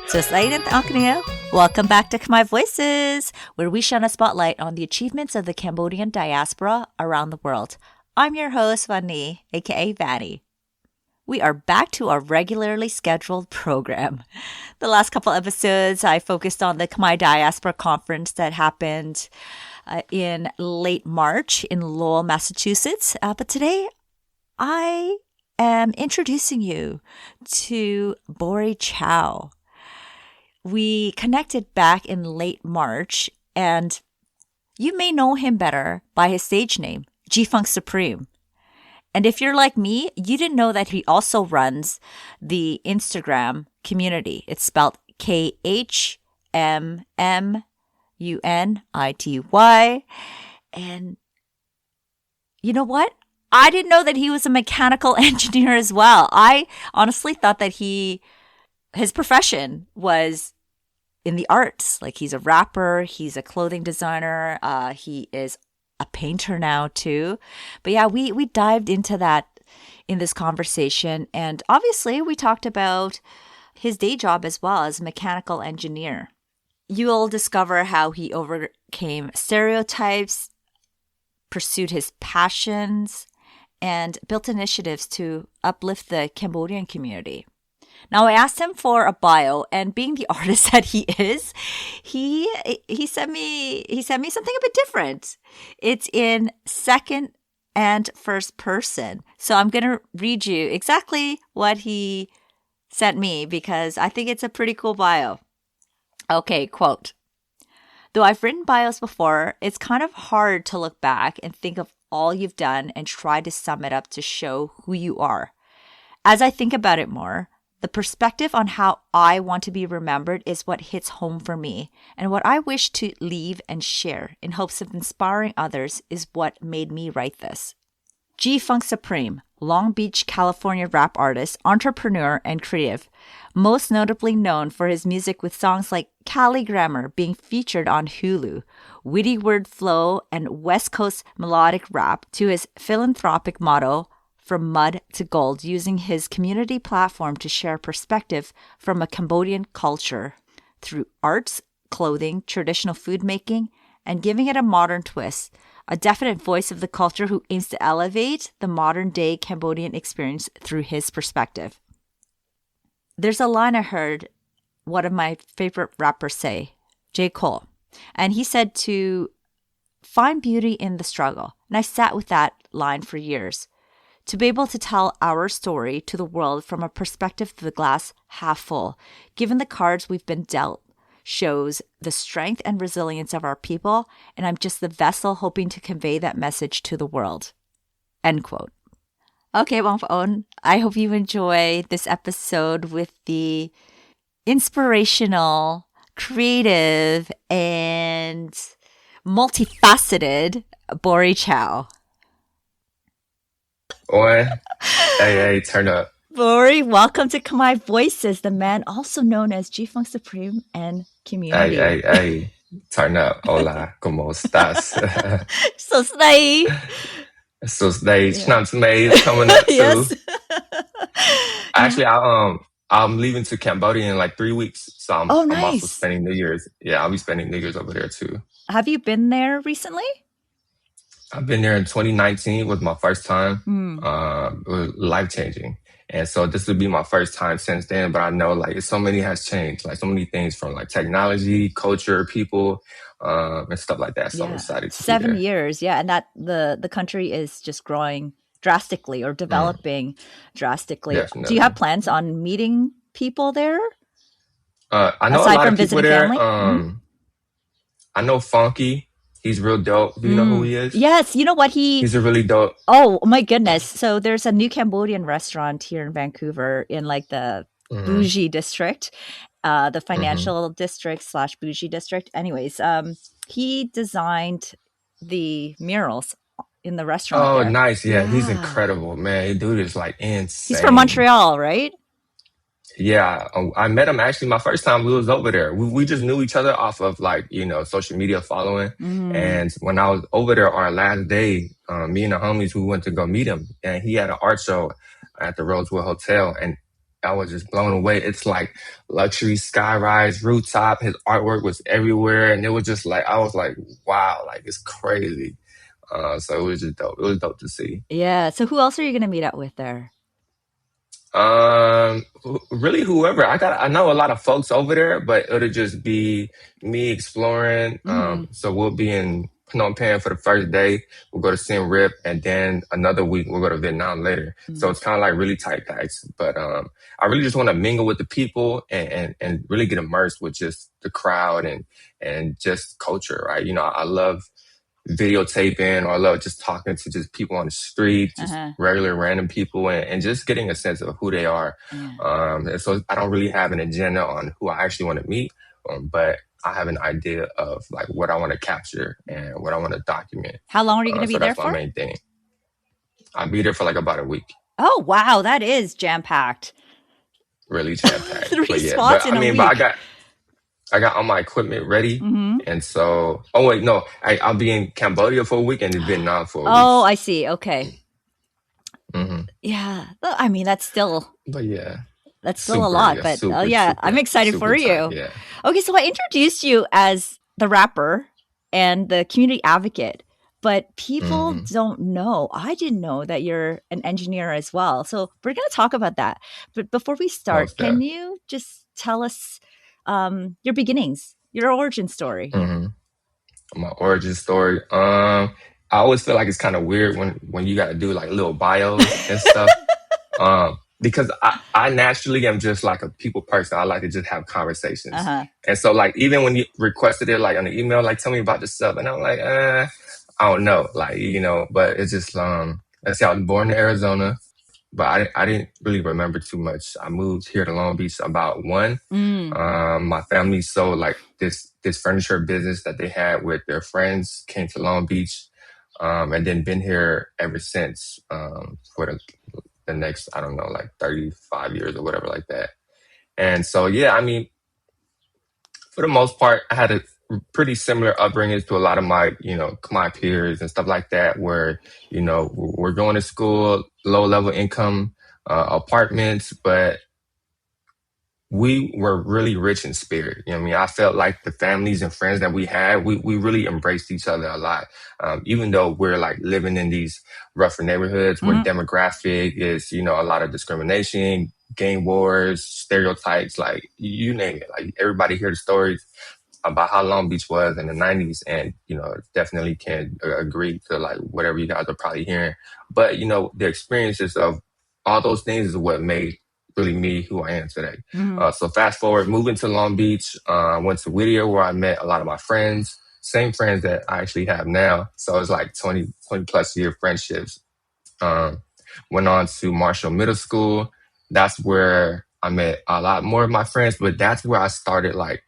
So slide and Aknia. Welcome back to Khmer Voices, where we shine a spotlight on the achievements of the Cambodian diaspora around the world. I'm your host, Vani, aka Vanny. We are back to our regularly scheduled program. The last couple episodes, I focused on the Khmer Diaspora Conference that happened in late March in Lowell, Massachusetts. But today, I am introducing you to Borey Chau. We connected back in late March, and you may know him better by his stage name, G-Funk Supreme. And if you're like me, you didn't know that he also runs the Instagram community. It's spelled KHMMUNITY. And you know what? I didn't know that he was a mechanical engineer as well. I honestly thought that his profession was in the arts. Like, he's a rapper, he's a clothing designer, he is a painter now too. But yeah, we dived into that in this conversation. And obviously we talked about his day job as well as a mechanical engineer. You'll discover how he overcame stereotypes, pursued his passions, and built initiatives to uplift the Cambodian community. Now, I asked him for a bio, and being the artist that he is, he sent me something a bit different. It's in second and first person. So I'm going to read you exactly what he sent me because I think it's a pretty cool bio. Okay, quote. Though I've written bios before, it's kind of hard to look back and think of all you've done and try to sum it up to show who you are. As I think about it more, the perspective on how I want to be remembered is what hits home for me, and what I wish to leave and share in hopes of inspiring others is what made me write this. G-Funk Supreme, Long Beach, California rap artist, entrepreneur, and creative, most notably known for his music with songs like Cali Grammar being featured on Hulu, witty word flow, and West Coast melodic rap, to his philanthropic motto, from mud to gold, using his community platform to share perspective from a Cambodian culture through arts, clothing, traditional food making, and giving it a modern twist, a definite voice of the culture who aims to elevate the modern day Cambodian experience through his perspective. There's a line I heard one of my favorite rappers say, J. Cole, and he said to find beauty in the struggle. And I sat with that line for years. To be able to tell our story to the world from a perspective of the glass half full, given the cards we've been dealt, shows the strength and resilience of our people, and I'm just the vessel hoping to convey that message to the world. End quote. Okay, Wong Faon, I hope you enjoy this episode with the inspirational, creative, and multifaceted Borey Chau. Oi, hey, turn up. Borey, welcome to Khmer Voices, the man also known as G-Funk Supreme and Community. Hey, turn up. Hola, ¿cómo estás? So slay. So today, Schnapps May is coming up too. Yes. Actually, I'm leaving to Cambodia in like 3 weeks, so I'm also spending New Year's. Yeah, I'll be spending New Year's over there too. Have you been there recently? I've been there in 2019 was my first time. It was life-changing. And so this would be my first time since then. But I know like so many has changed, like so many things from like technology, culture, people, and stuff like that. So I'm excited to 7 be there. years, yeah. And that the country is just growing drastically or developing drastically. Definitely. Do you have plans on meeting people there? I know aside a lot from of people visiting there. family? I know Funky. He's real dope. Do you know who he is? Yes. You know what? He's a really dope. Oh my goodness. So there's a new Cambodian restaurant here in Vancouver in like the bougie district, the financial district / bougie district. Anyways, he designed the murals in the restaurant. Oh, there. nice. Yeah, he's incredible, man. Dude is like insane. He's from Montreal, right? Yeah, I met him actually my first time we was over there. We just knew each other off of like, social media following. And when I was over there our last day, me and the homies, we went to go meet him. And he had an art show at the Rosewood Hotel. And I was just blown away. It's like luxury skyrise, rooftop. His artwork was everywhere, and it was just like I was like, wow, like it's crazy. So it was just dope. It was dope to see. Yeah. So who else are you going to meet up with there? Really whoever. I know a lot of folks over there, but it'll just be me exploring. So we'll be in Phnom Penh for the first day. We'll go to Siem Reap, and then another week we'll go to Vietnam later. So it's kind of like really tight packs. But I really just want to mingle with the people and really get immersed with just the crowd and just culture, right? You know, I love videotaping, or I love just talking to just people on the street, just regular random people, and just getting a sense of who they are. And so I don't really have an agenda on who I actually want to meet, but I have an idea of like what I want to capture and what I want to document. How long are you going to be there for? That's my main thing. I'll be there for like about a week. Oh, wow. That is jam-packed. Really jam-packed. 3 spots in a week. But I got all my equipment ready. And so, I'll be in Cambodia for a week and in Vietnam for a week. Oh, I see. Okay. Yeah. I mean, that's still... But yeah. That's still a lot. But I'm excited for you. Yeah. Okay, so I introduced you as the rapper and the community advocate, but people don't know. I didn't know that you're an engineer as well. So we're going to talk about that. But before we start, can you just tell us your beginnings, your origin story? My origin story. I always feel like it's kind of weird when you got to do like little bios and stuff. Because I naturally am just like a people person. I like to just have conversations. And so like, even when you requested it, like on the email, like, tell me about yourself. And I'm like, I don't know. Like, you know, but it's just, let's say I was born in Arizona, but I didn't really remember too much. I moved here to Long Beach about 1. My family sold like this furniture business that they had with their friends, came to Long Beach, and then been here ever since, for the next, I don't know, like 35 years or whatever like that. And so, yeah, I mean, for the most part, I had a pretty similar upbringing to a lot of my, my peers and stuff like that, where, we're going to school, low level income, apartments, but we were really rich in spirit. You know what I mean? I felt like the families and friends that we had, we really embraced each other a lot. Even though we're like living in these rougher neighborhoods where demographic is, a lot of discrimination, gang wars, stereotypes, like you name it. Like everybody hear the stories about how Long Beach was in the 90s, and, definitely can agree to like whatever you guys are probably hearing. But, the experiences of all those things is what made really me who I am today. So fast forward, moving to Long Beach, went to Whittier where I met a lot of my friends, same friends that I actually have now. So it's like 20 plus year friendships. Went on to Marshall Middle School. That's where I met a lot more of my friends, but that's where I started like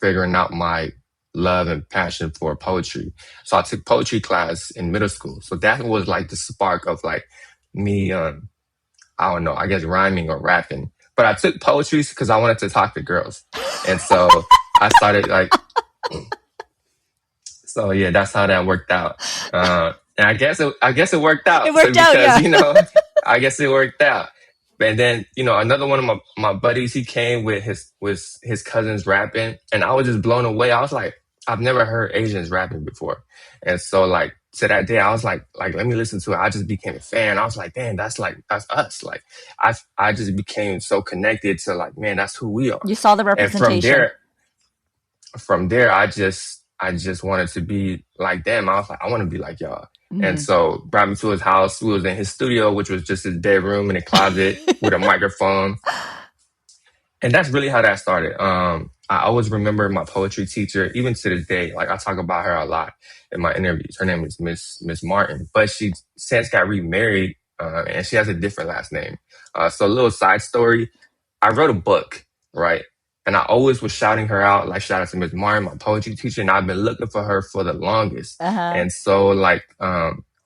figuring out my love and passion for poetry. So I took poetry class in middle school. So that was like the spark of like me, I don't know, I guess rhyming or rapping. But I took poetry because I wanted to talk to girls. And so I started like, so yeah, that's how that worked out. And I guess it worked out. It worked out, yeah. I guess it worked out. And then, another one of my buddies, he came with his cousins rapping, and I was just blown away. I was like, I've never heard Asians rapping before. And so like, to that day, I was like, let me listen to it. I just became a fan. I was like, man, that's us. Like, I just became so connected to like, man, that's who we are. You saw the representation. And from there, I just wanted to be like them. I was like, I want to be like y'all. And so brought me to his house. We was in his studio, which was just his bedroom and a closet with a microphone. And that's really how that started. I always remember my poetry teacher, even to this day. Like I talk about her a lot in my interviews. Her name is Miss Martin, but she since got remarried, and she has a different last name. So a little side story. I wrote a book, right? And I always was shouting her out, like shout out to Miss Martin, my poetry teacher. And I've been looking for her for the longest. And so like,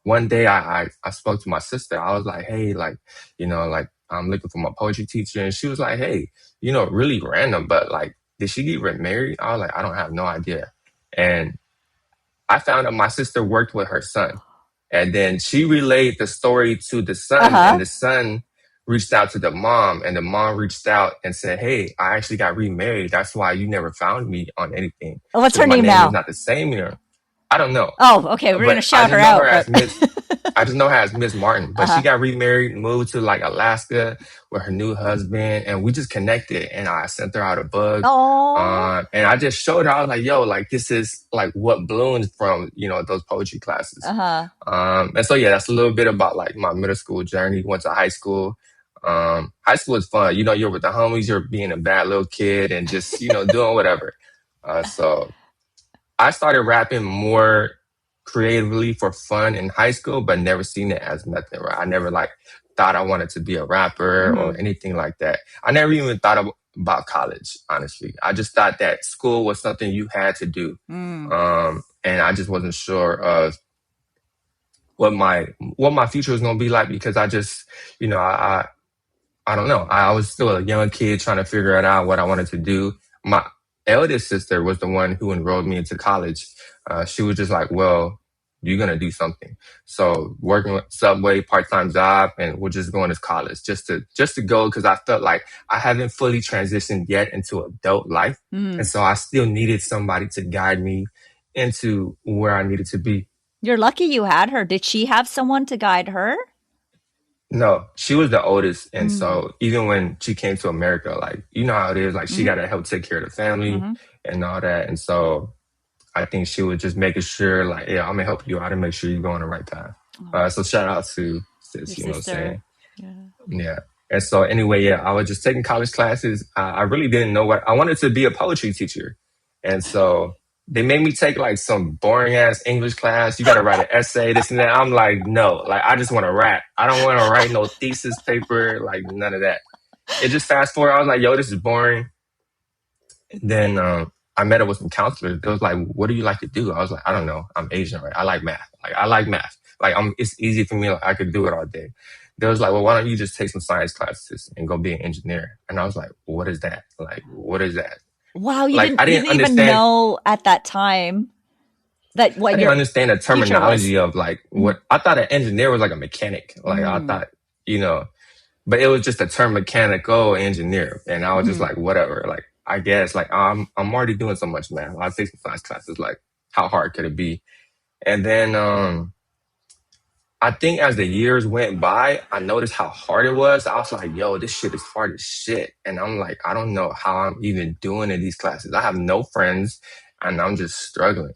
one day I spoke to my sister. I was like, hey, like, like I'm looking for my poetry teacher. And she was like, hey, really random, but like, did she get married? I was like, I don't have no idea. And I found out my sister worked with her son. And then she relayed the story to the son, and the son reached out to the mom, and the mom reached out and said, "Hey, I actually got remarried. That's why you never found me on anything. Oh, what's her Because my name name is now? not the same here." I don't know, Oh, okay. We're going to but I shout her just know her out, as but Miss. I just know her as Miss Martin, but she got remarried, moved to like Alaska with her new husband, and we just connected. And I sent her out a bug, oh, and I just showed her. I was like, "Yo, like this is like what blooms from those poetry classes." And so yeah, that's a little bit about like my middle school journey. Went to high school. High school is fun. You're with the homies. You're being a bad little kid and just doing whatever. So I started rapping more creatively for fun in high school, but never seen it as nothing, right? I never like thought I wanted to be a rapper or anything like that. I never even thought about college, honestly. I just thought that school was something you had to do. And I just wasn't sure of what my future was going to be like, because I just, I don't know. I was still a young kid trying to figure it out what I wanted to do. My eldest sister was the one who enrolled me into college. She was just like, "Well, you're gonna do something." So working with Subway, part-time job, and we're just going to college just to go, because I felt like I haven't fully transitioned yet into adult life, and so I still needed somebody to guide me into where I needed to be. You're lucky you had her. Did she have someone to guide her? No, she was the oldest. And so even when she came to America, like, you know how it is, like she got to help take care of the family and all that. And so I think she was just making sure like, yeah, I'm gonna help you out and make sure you're going the right path. So shout out to sis, Your you know what I'm saying? sister. Yeah. And so anyway, yeah, I was just taking college classes. I really didn't know what I wanted to be, a poetry teacher. And so they made me take like some boring ass English class. You got to write an essay, this and that. I'm like, no, like I just want to rap. I don't want to write no thesis paper, like none of that. It just fast forward. I was like, yo, this is boring. And then I met up with some counselors. They was like, what do you like to do? I was like, I don't know. I'm Asian, right? I like math. Like I like math. Like it's easy for me. Like I could do it all day. They was like, well, why don't you just take some science classes and go be an engineer? And I was like, what is that? Like, what is that? Wow, you Like, didn't, I you didn't didn't even understand. know at that time that what I didn't your understand the future was. terminology of like what I thought an engineer was like a mechanic. Like I thought, but it was just a term, mechanical engineer. And I was just like, whatever. Like, I guess like I'm already doing so much math. I'll take some science classes. Like, how hard could it be? And then I think as the years went by, I noticed how hard it was. I was like, yo, this shit is hard as shit. And I'm like, I don't know how I'm even doing in these classes. I have no friends and I'm just struggling.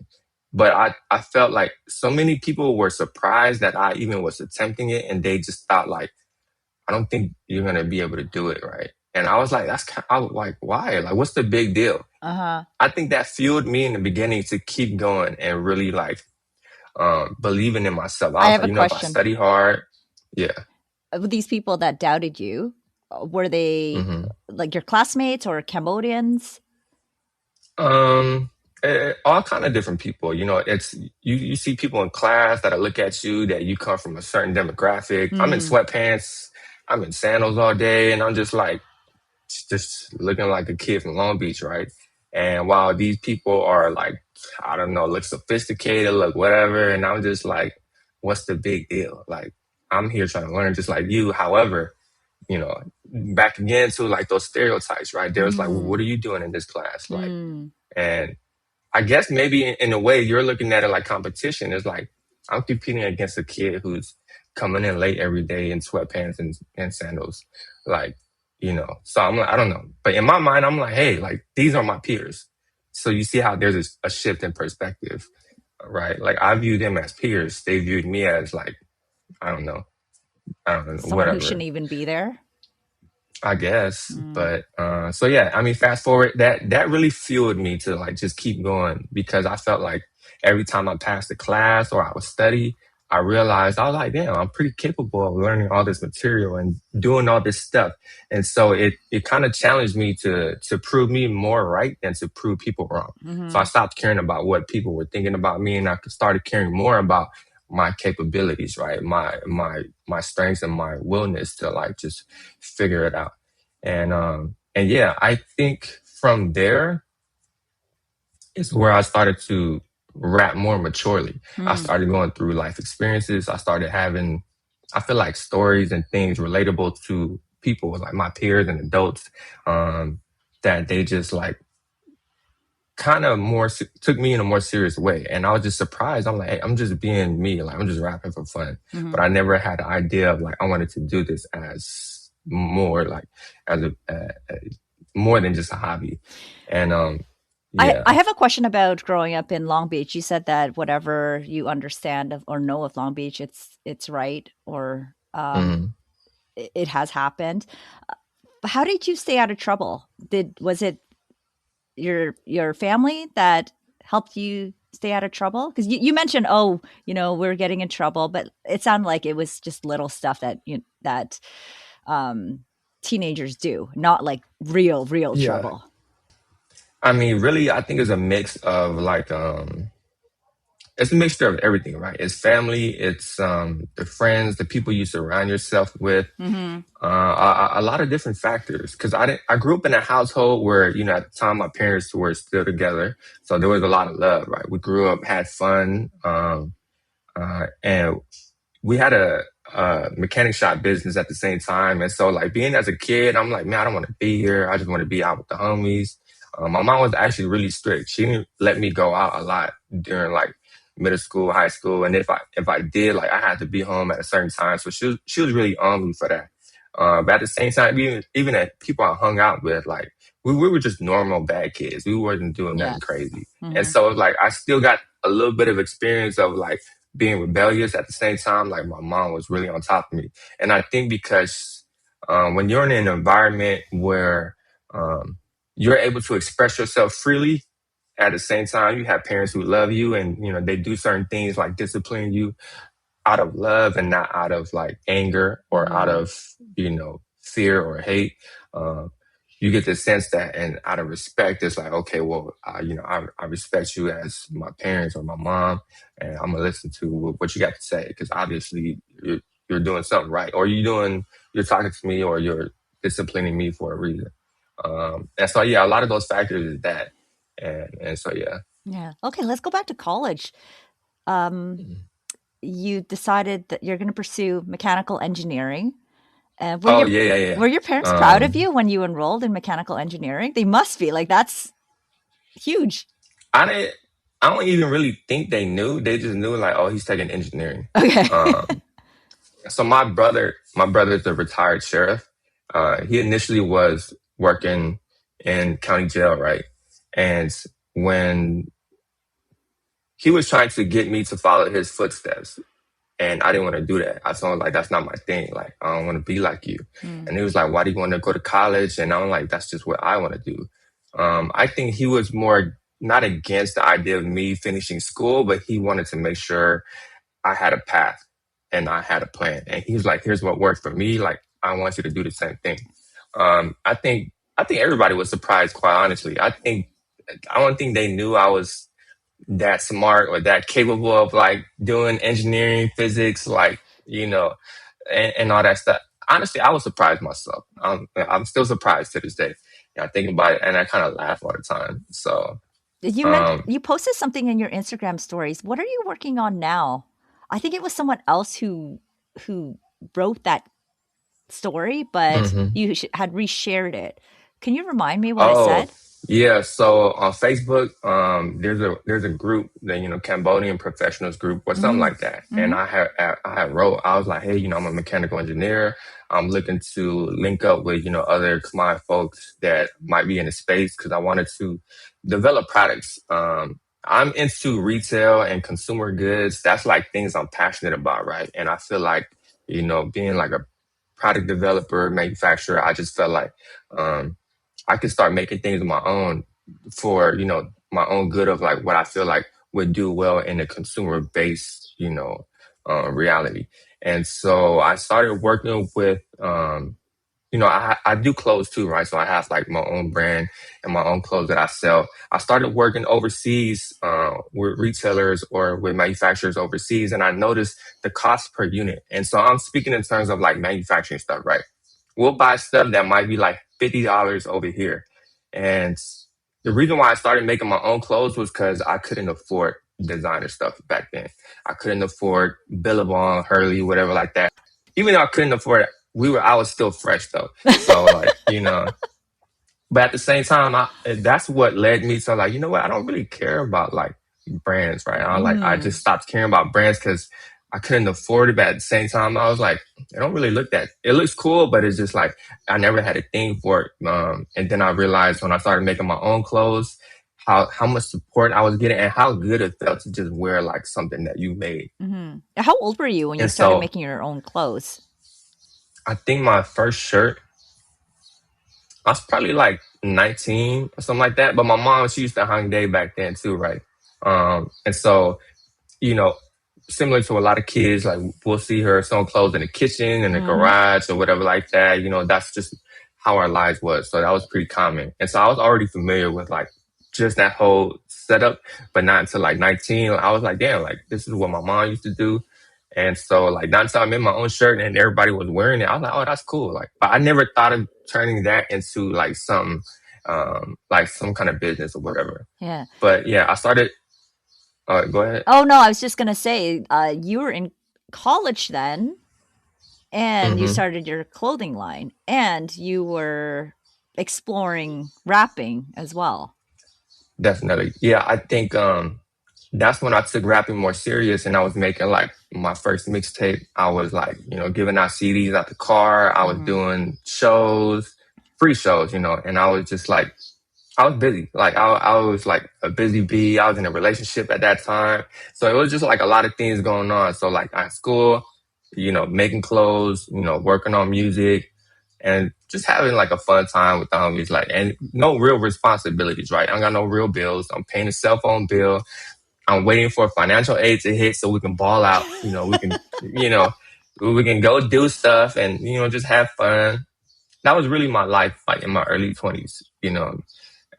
But I felt like so many people were surprised that I even was attempting it, and they just thought like, I don't think you're going to be able to do it, right? And I was like, I was like, why? Like, what's the big deal? I think that fueled me in the beginning to keep going and really like believing in myself. I was like, if I study hard, yeah. These people that doubted you, were they like your classmates or Cambodians? All kind of different people. It's you see people in class that look at you that you come from a certain demographic. I'm in sweatpants, I'm in sandals all day, and I'm just like just looking like a kid from Long Beach, right? And while these people are like, I don't know, look sophisticated, look whatever, and I'm just like, what's the big deal? Like, I'm here trying to learn just like you. However, back again to like those stereotypes, right? There's like, well, what are you doing in this class? Like, and I guess maybe in a way you're looking at it like competition. It's like, I'm competing against a kid who's coming in late every day in sweatpants and sandals. Like, so I'm like, I don't know. But in my mind, I'm like, hey, like these are my peers. So you see how there's a shift in perspective, right? Like I view them as peers. They viewed me as like, I don't know, someone whatever. Who shouldn't even be there. I guess. But so yeah, I mean, fast forward, that really fueled me to like just keep going, because I felt like every time I passed a class or I would study, I realized I was like, damn, I'm pretty capable of learning all this material and doing all this stuff. And so it kind of challenged me to prove me more right than to prove people wrong. So I stopped caring about what people were thinking about me, and I started caring more about my capabilities, right? My strengths and my willingness to like just figure it out. And yeah, I think from there is where I started to rap more maturely. I started going through life experiences. I started having I feel like stories and things relatable to people, like my peers and adults, that they just like kind of took me in a more serious way. And I was just surprised. I'm like, hey, I'm just being me. Like, I'm just rapping for fun. Mm-hmm. But I never had the idea of like, I wanted to do this as more like, as more than just a hobby. And, yeah. I have a question about growing up in Long Beach. You said that whatever you understand of or know of Long Beach, it's right, or Mhm. it has happened. How did you stay out of trouble? Was it your family that helped you stay out of trouble? Because you mentioned, oh, we're getting in trouble, but it sounded like it was just little stuff that teenagers do, not like real Yeah. trouble. I mean, really, I think it's a mix of like, it's a mixture of everything, right? It's family, it's the friends, the people you surround yourself with, Mm-hmm. a lot of different factors. Because I grew up in a household where at the time my parents were still together, so there was a lot of love, right? We grew up, had fun, and we had a mechanic shop business at the same time. And so like being as a kid, I'm like, man, I don't want to be here. I just want to be out with the homies. My mom was actually really strict. She didn't let me go out a lot during like middle school, high school. And if I did, like I had to be home at a certain time. So she was really on me for that. But at the same time, even at people I hung out with, like we were just normal bad kids. We wasn't doing nothing crazy. Mm-hmm. And so like I still got a little bit of experience of like being rebellious at the same time. Like my mom was really on top of me. And I think because when you're in an environment where you're able to express yourself freely, at the same time, you have parents who love you and, they do certain things like discipline you out of love and not out of like anger or out of, fear or hate. You get the sense that, and out of respect, it's like, okay, well, I respect you as my parents or my mom, and I'm gonna listen to what you got to say because obviously you're doing something right, or you're talking to me, or you're disciplining me for a reason. And so yeah, a lot of those factors is that, and so yeah. Yeah. Okay, let's go back to college. You decided that you're going to pursue mechanical engineering. Oh yeah. Were your parents proud of you when you enrolled in mechanical engineering? They must be. Like that's huge. I don't even really think they knew. They just knew like, oh, he's taking engineering. Okay. So my brother's a retired sheriff. He initially was working in county jail, right? And when he was trying to get me to follow his footsteps, and I didn't want to do that. I told him like, that's not my thing. Like, I don't want to be like you. And he was like, why do you want to go to college? And I'm like, that's just what I want to do. I think he was more not against the idea of me finishing school, but he wanted to make sure I had a path and I had a plan. And he was like, here's what worked for me. Like, I want you to do the same thing. I think everybody was surprised, quite honestly. I don't think they knew I was that smart or that capable of like doing engineering, physics, like, and all that stuff. Honestly, I was surprised myself. I'm still surprised to this day. I think about it and I kind of laugh all the time. So you posted something in your Instagram stories. What are you working on now? I think it was someone else who wrote that story, but you had reshared it. Can you remind me what it said? Yeah, so on Facebook, there's a group that Cambodian professionals group or something like that, and I had wrote, I was like, hey, I'm a mechanical engineer. I'm looking to link up with other Khmer folks that might be in the space because I wanted to develop products. I'm into retail and consumer goods. That's like things I'm passionate about, right? And I feel like being like a product developer, manufacturer, I just felt like I could start making things of my own for, my own good of like what I feel like would do well in a consumer based, reality. And so I started working with, I do clothes too, right? So I have like my own brand and my own clothes that I sell. I started working overseas with retailers or with manufacturers overseas, and I noticed the cost per unit. And so I'm speaking in terms of like manufacturing stuff, right? We'll buy stuff that might be like $50 over here. And the reason why I started making my own clothes was because I couldn't afford designer stuff back then. I couldn't afford Billabong, Hurley, whatever like that. even though I couldn't afford it, I was still fresh though. So like, but at the same time, that's what led me to like, you know what? I don't really care about like brands, right? I just stopped caring about brands because I couldn't afford it. But at the same time, I was like, I don't really look that. It looks cool, but it's just like I never had a thing for it. And then I realized when I started making my own clothes, how much support I was getting and how good it felt to just wear like something that you made. Mm-hmm. How old were you when you And started so making your own clothes? I think my first shirt, I was probably like 19 or something like that. But my mom, she used to hang day back then too, right? And so, you know, similar to a lot of kids, like we'll see her sewing clothes in the kitchen, in the garage or whatever like that. That's just how our lives was. So that was pretty common. And so I was already familiar with like just that whole setup, but not until like 19. I was like, damn, like this is what my mom used to do. And so like not until I made my own shirt and everybody was wearing it, I was like, oh, that's cool. Like, but I never thought of turning that into like some kind of business or whatever. Yeah. But yeah, I started. Go ahead. Oh no, I was just gonna say, you were in college then, and you started your clothing line, and you were exploring rapping as well. Definitely. Yeah, I think that's when I took rapping more serious and I was making like my first mixtape. I was like, giving out CDs out the car. I was doing shows, free shows, and I was just like, I was busy. Like I was like a busy bee. I was in a relationship at that time. So it was just like a lot of things going on. So like at school, making clothes, working on music and just having like a fun time with the homies, like, and no real responsibilities, right? I don't got no real bills. I'm paying a cell phone bill. I'm waiting for financial aid to hit so we can ball out. We can go do stuff and, just have fun. That was really my life, like in my early 20s,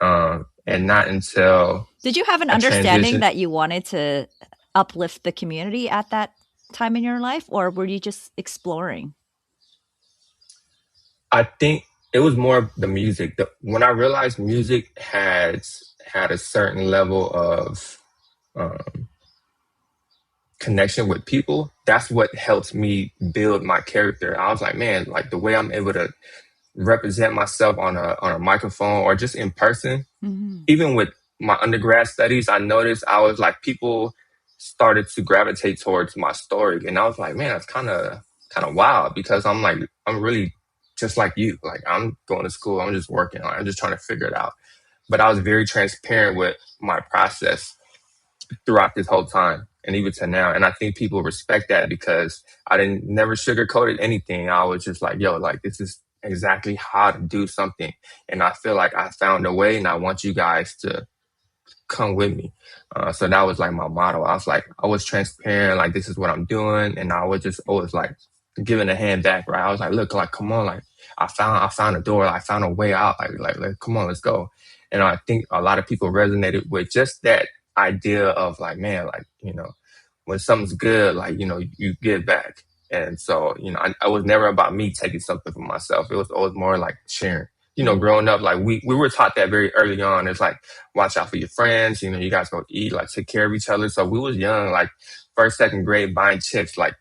and not until. Did you have an understanding that you wanted to uplift the community at that time in your life, or were you just exploring? I think it was more the music. When I realized music had a certain level of connection with people, that's what helped me build my character. I was like, man, like the way I'm able to represent myself on a microphone or just in person. Even with my undergrad studies, I noticed I was like, people started to gravitate towards my story. And I was like, man, that's kind of wild because I'm really just like you. Like I'm going to school, I'm just working on it. I'm just trying to figure it out. But I was very transparent with my process throughout this whole time and even to now. And I think people respect that because I never sugarcoated anything. I was just like, yo, like this is exactly how to do something. And I feel like I found a way and I want you guys to come with me. So that was like my motto. I was like, I was transparent, like this is what I'm doing. And I was just always like giving a hand back, right? I was like, look, like, come on, like I found a door, I found a way out, like come on, let's go. And I think a lot of people resonated with just that idea of like, man, like, when something's good, like, you give back. And so, I was never about me taking something for myself. It was always more like sharing. Growing up, like we were taught that very early on. It's like, watch out for your friends. You guys go eat, like take care of each other. So we was young, like first, second grade, buying chips, like,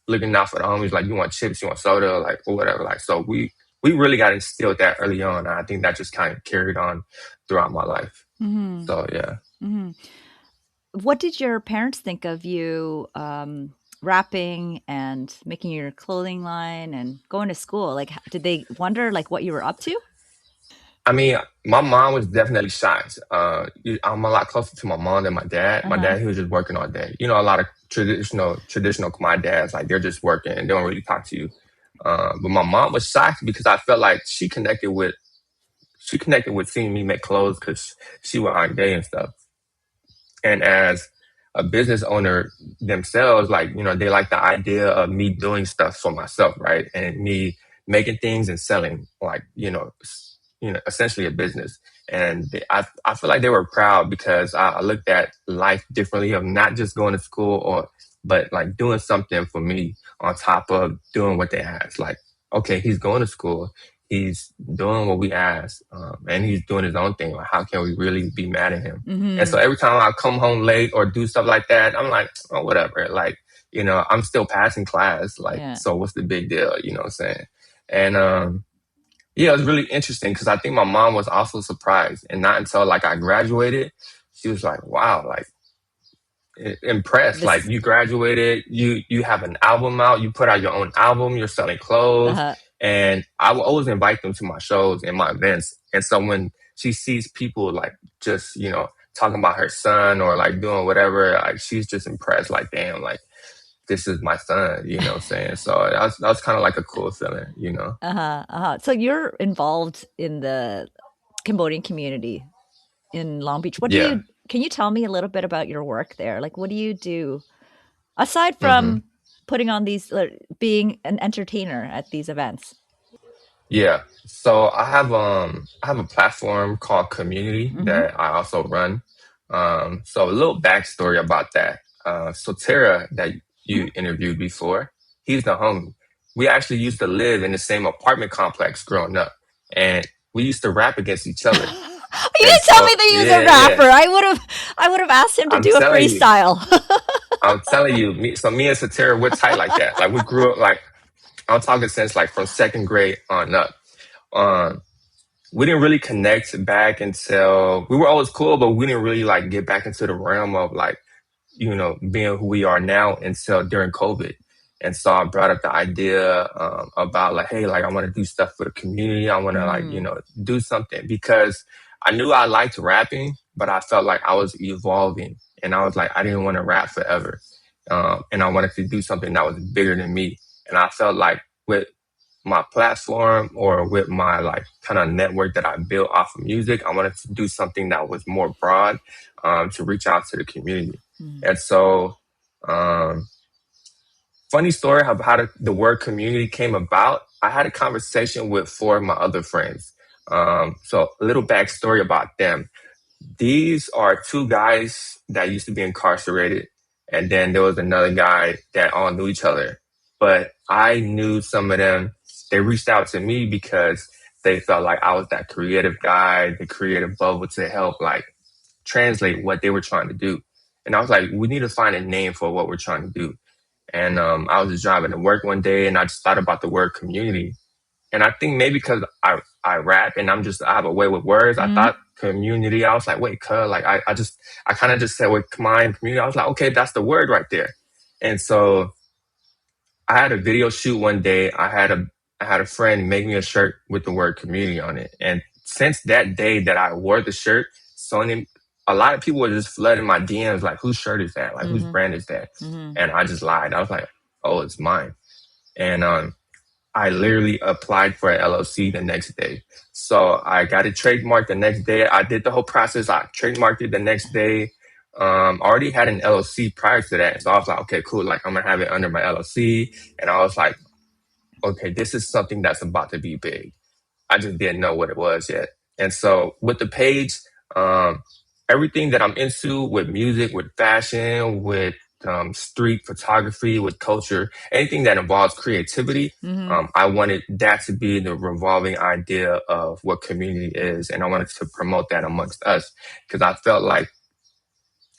looking out for the homies. Like you want chips, you want soda, like or whatever. Like, so we really got instilled that early on. And I think that just kind of carried on throughout my life. So, yeah. What did your parents think of you rapping and making your clothing line and going to school? Like, did they wonder like what you were up to? I mean, my mom was definitely shocked. I'm a lot closer to my mom than my dad. My dad, he was just working all day. A lot of traditional Khmer dads, like they're just working and they don't really talk to you. But my mom was shocked because I felt like she connected with seeing me make clothes because she was on day and stuff. And as a business owner themselves, like, they like the idea of me doing stuff for myself, right? And me making things and selling, like, essentially a business. And I feel like they were proud because I looked at life differently of not just going to school but like doing something for me on top of doing what they asked. Like, okay, he's going to school. He's doing what we asked, and he's doing his own thing. Like, how can we really be mad at him? And so every time I come home late or do stuff like that, I'm like, oh, whatever. Like, I'm still passing class. Like, so what's the big deal? You know what I'm saying? And, yeah, it was really interesting because I think my mom was also surprised, and not until like I graduated, she was like, wow, like, impressed. Like, you graduated, you have an album out, you put out your own album, you're selling clothes. And I will always invite them to my shows and my events. And so when she sees people like just, talking about her son or like doing whatever, like she's just impressed, like, damn, like this is my son, you know what I'm saying? So that was kind of like a cool feeling, So you're involved in the Cambodian community in Long Beach. Can you tell me a little bit about your work there? Like, what do you do aside from putting on these, being an entertainer at these events? Yeah. So I have a platform called Community that I also run. So a little backstory about that. So Tara that you interviewed before, he's the homie. We actually used to live in the same apartment complex growing up, and we used to rap against each other. You didn't tell me that he was a rapper. Yeah. I would have asked him to do a freestyle. I'm telling you, me and Satira, we're tight like that. Like we grew up, like I'm talking since like from second grade on up. We didn't really connect back until we were always cool, but we didn't really like get back into the realm of like, being who we are now until during COVID. And so I brought up the idea about like, hey, like I want to do stuff for the community. I want to like, do something because I knew I liked rapping, but I felt like I was evolving and I was like, I didn't want to rap forever. And I wanted to do something that was bigger than me. And I felt like with my platform or with my like kind of network that I built off of music, I wanted to do something that was more broad to reach out to the community. And so, funny story of how the word community came about. I had a conversation with 4 of my other friends. So a little backstory about them. These are 2 guys that used to be incarcerated. And then there was another guy that all knew each other. But I knew some of them. They reached out to me because they felt like I was that creative guy, the creative bubble to help like translate what they were trying to do. And I was like, we need to find a name for what we're trying to do. And I was just driving to work one day and I just thought about the word community. And I think maybe because I rap and I have a way with words, I thought community. I was like, wait, like I kind of just said, wait, come on, community. I was like, okay, that's the word right there. And so I had a video shoot one day. I had a friend make me a shirt with the word community on it. And since that day that I wore the shirt, a lot of people were just flooding my DMs like, whose shirt is that? Like, whose brand is that? And I just lied. I was like, oh, it's mine. And I literally applied for an LLC the next day. So I got it trademarked the next day. I did the whole process. I trademarked it the next day. Already had an LLC prior to that. So I was like, okay, cool. Like, I'm going to have it under my LLC. And I was like, okay, this is something that's about to be big. I just didn't know what it was yet. And so with the page, everything that I'm into with music, with fashion, with street photography, with culture, anything that involves creativity, I wanted that to be the revolving idea of what community is. And I wanted to promote that amongst us because I felt like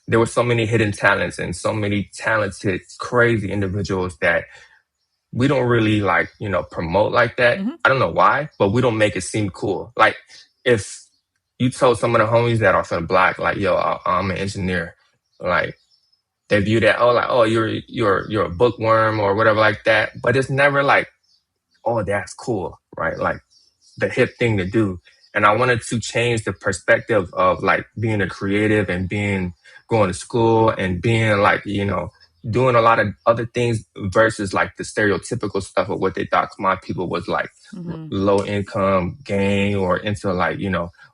there were so many hidden talents and so many talented, crazy individuals that we don't really like, promote like that. I don't know why, but we don't make it seem cool. Like if you told some of the homies that are from Black, like, yo, I'm an engineer, like they view that, oh, you're a bookworm or whatever like that. But it's never like, oh, that's cool, right? Like the hip thing to do. And I wanted to change the perspective of like being a creative and going to school and being like, doing a lot of other things versus like the stereotypical stuff of what they thought Khmer people was like low income, gang, or into like,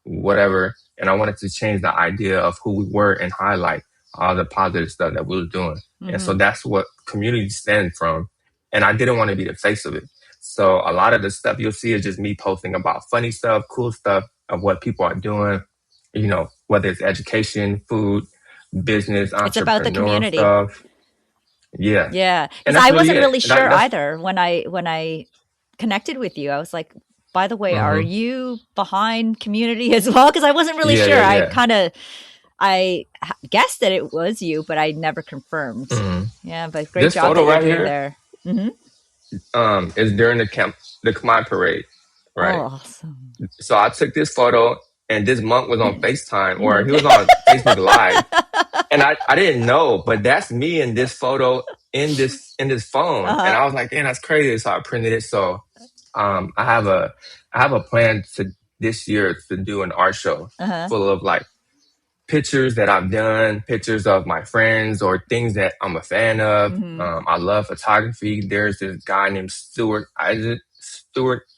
whatever. And I wanted to change the idea of who we were and highlight all the positive stuff that we were doing. And so that's what community stands from. And I didn't want to be the face of it. So a lot of the stuff you'll see is just me posting about funny stuff, cool stuff of what people are doing, whether it's education, food, business, entrepreneur it's about the community stuff. Yeah. Yeah. Because I wasn't really sure either when I connected with you. I was like, by the way, are you behind community as well? Because I wasn't really sure. I kind of I guessed that it was you, but I never confirmed. Yeah, but great This job photo that you're right doing here, there. is during the Khmer parade, right? Oh, awesome. So I took this photo, and this monk was on FaceTime, or he was on Facebook Live, and I didn't know, but that's me in this photo in this phone, and I was like, "Damn, that's crazy!" So I printed it. So I have a plan to this year to do an art show full of like pictures that I've done, pictures of my friends or things that I'm a fan of. I love photography. There's this guy named Stuart Isaac.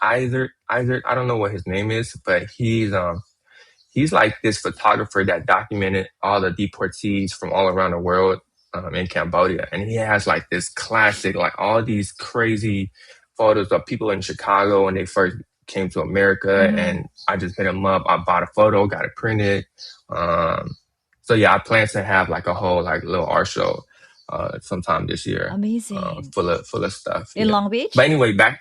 I don't know what his name is, but he's like this photographer that documented all the deportees from all around the world in Cambodia. And he has like this classic, like all these crazy photos of people in Chicago when they first came to America. And I just hit him up. I bought a photo, got it printed. So yeah, I plan to have like a whole like little art show sometime this year. Amazing. Full of stuff. In Long Beach? But anyway, back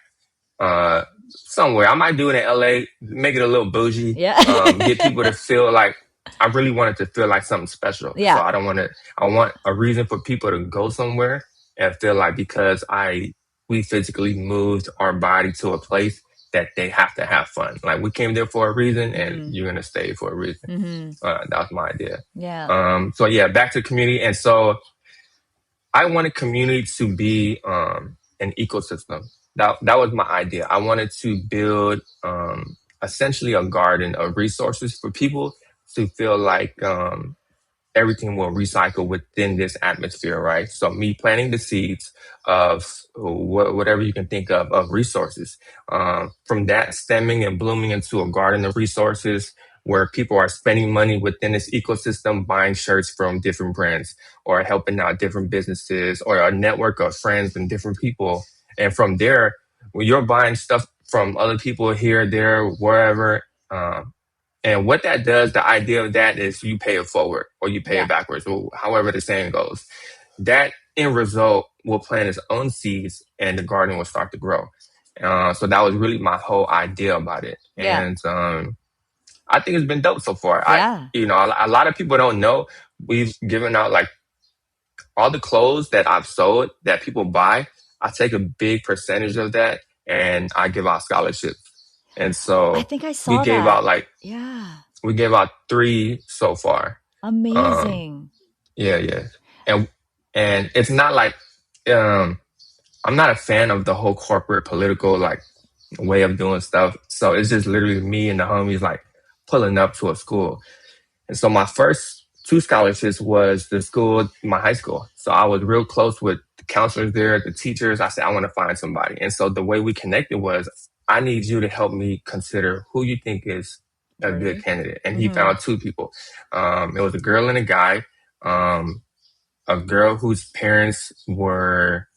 somewhere. I might do it in LA, make it a little bougie. Yeah. Get people to feel like I really want it to feel like something special. Yeah. So I want a reason for people to go somewhere and feel like because we physically moved our body to a place that they have to have fun. Like we came there for a reason and you're gonna stay for a reason. That was my idea. Yeah. So yeah, back to community. And so I wanted community to be an ecosystem. That was my idea. I wanted to build essentially a garden of resources for people to feel like everything will recycle within this atmosphere, right? So me planting the seeds of whatever you can think of resources, from that stemming and blooming into a garden of resources where people are spending money within this ecosystem, buying shirts from different brands or helping out different businesses or a network of friends and different people. And from there, when you're buying stuff from other people here, there, wherever, and what that does, the idea of that is you pay it forward or you pay it backwards, or however the saying goes. That end result will plant its own seeds and the garden will start to grow. So that was really my whole idea about it. Yeah. And I think it's been dope so far. Yeah. A lot of people don't know we've given out like all the clothes that I've sold that people buy. I take a big percentage of that and I give out scholarships. And so I think I saw we gave that. out we gave out 3 so far. Amazing. Yeah. And it's not like I'm not a fan of the whole corporate political like way of doing stuff. So it's just literally me and the homies like pulling up to a school. And so my first 2 scholarships was my high school. So I was real close with the counselors there, the teachers. I said, I want to find somebody. And so the way we connected was, I need you to help me consider who you think is a good candidate. And he found 2 people. It was a girl and a guy. A girl whose parents were,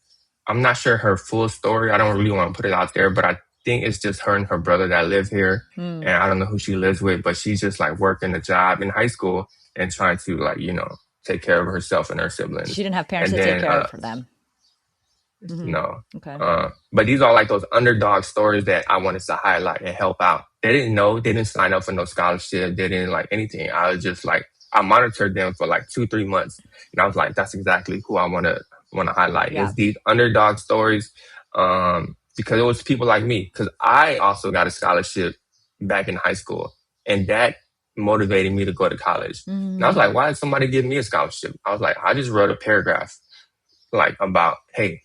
I'm not sure her full story. I don't really want to put it out there, but I think it's just her and her brother that live here. And I don't know who she lives with, but she's just like working a job in high school and trying to like, take care of herself and her siblings. She didn't have parents to take care of for them. No. Okay. But these are like those underdog stories that I wanted to highlight and help out. They didn't know, they didn't sign up for no scholarship. They didn't like anything. I was just like, I monitored them for like 2-3 months. And I was like, that's exactly who I want to highlight is these underdog stories. Because it was people like me, because I also got a scholarship back in high school and that motivated me to go to college. And I was like, why did somebody give me a scholarship? I was like, I just wrote a paragraph like about, hey,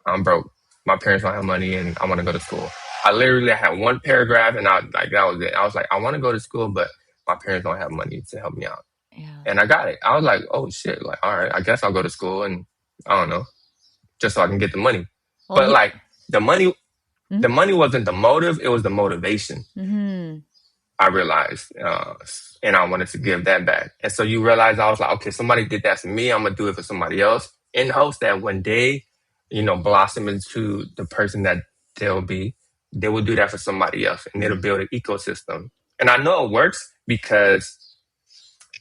I'm broke. My parents don't have money and I want to go to school. I literally had one paragraph and that was it. I was like, I want to go to school, but my parents don't have money to help me out. Yeah. And I got it. I was like, oh shit. Like, all right, I guess I'll go to school and I don't know, just so I can get the money. Well, but like the money wasn't the motive. It was the motivation. I realized, and I wanted to give that back. And so you realize I was like, okay, somebody did that for me. I'm going to do it for somebody else in hopes that when they, blossom into the person that they'll be, they will do that for somebody else and it'll build an ecosystem. And I know it works because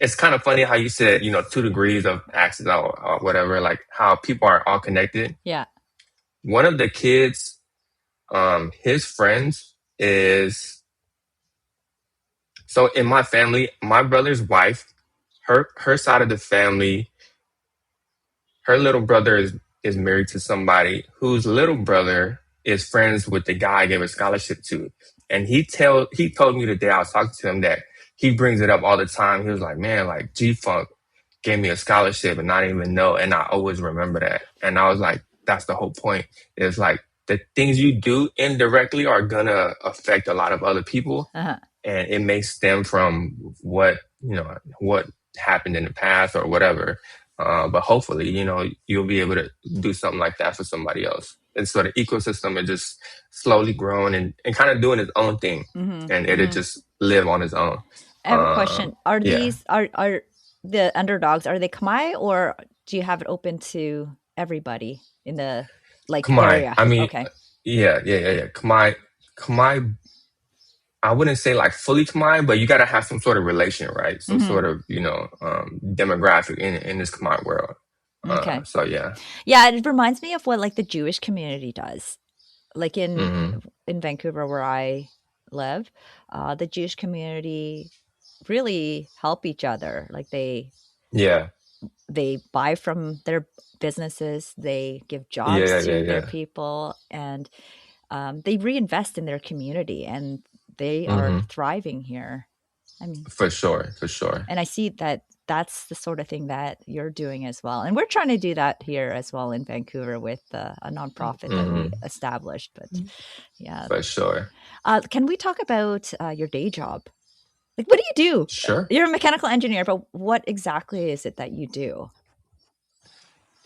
it's kind of funny how you said, 2 degrees of axis or whatever, like how people are all connected. Yeah. One of the kids, his friends is, so in my family, my brother's wife her side of the family, her little brother is married to somebody whose little brother is friends with the guy I gave a scholarship to. And he told me the day I was talking to him that he brings it up all the time. He was like, man, like G-Funk gave me a scholarship and I didn't even know. And I always remember that. And I was like, that's the whole point. It's like the things you do indirectly are gonna affect a lot of other people. Uh-huh. And it may stem from what happened in the past or whatever. But hopefully, you'll be able to do something like that for somebody else. And so the ecosystem is just slowly growing and kind of doing its own thing. Mm-hmm. And it'll just live on its own. I have a question. Are these are the underdogs, are they Khmer, or do you have it open to everybody in the Khmer. area? I mean, okay. Yeah. Khmer, I wouldn't say like fully Khmer, but you got to have some sort of relation, right? Some sort of, demographic in this Khmer world. Okay. So yeah. Yeah, it reminds me of what the Jewish community does. Like in Vancouver where I live, the Jewish community really help each other. Like they buy from their businesses, they give jobs to their people, and they reinvest in their community, and they are thriving here. I mean, for sure. And I see that that's the sort of thing that you're doing as well. And we're trying to do that here as well in Vancouver with a nonprofit that we established. But yeah, for sure. Can we talk about your day job? Like, what do you do? Sure. You're a mechanical engineer, but what exactly is it that you do?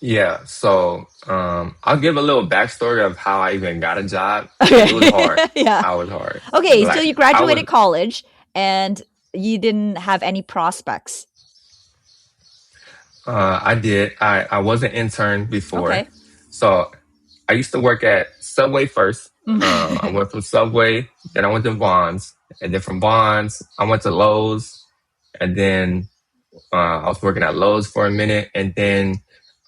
Yeah, so I'll give a little backstory of how I even got a job. It was hard. Yeah, I was hard. Okay, so you graduated college and you didn't have any prospects. I did. I was an intern before. Okay. So I used to work at Subway first. I went from Subway, then I went to Vons, and then from Vons, I went to Lowe's, and then I was working at Lowe's for a minute, and then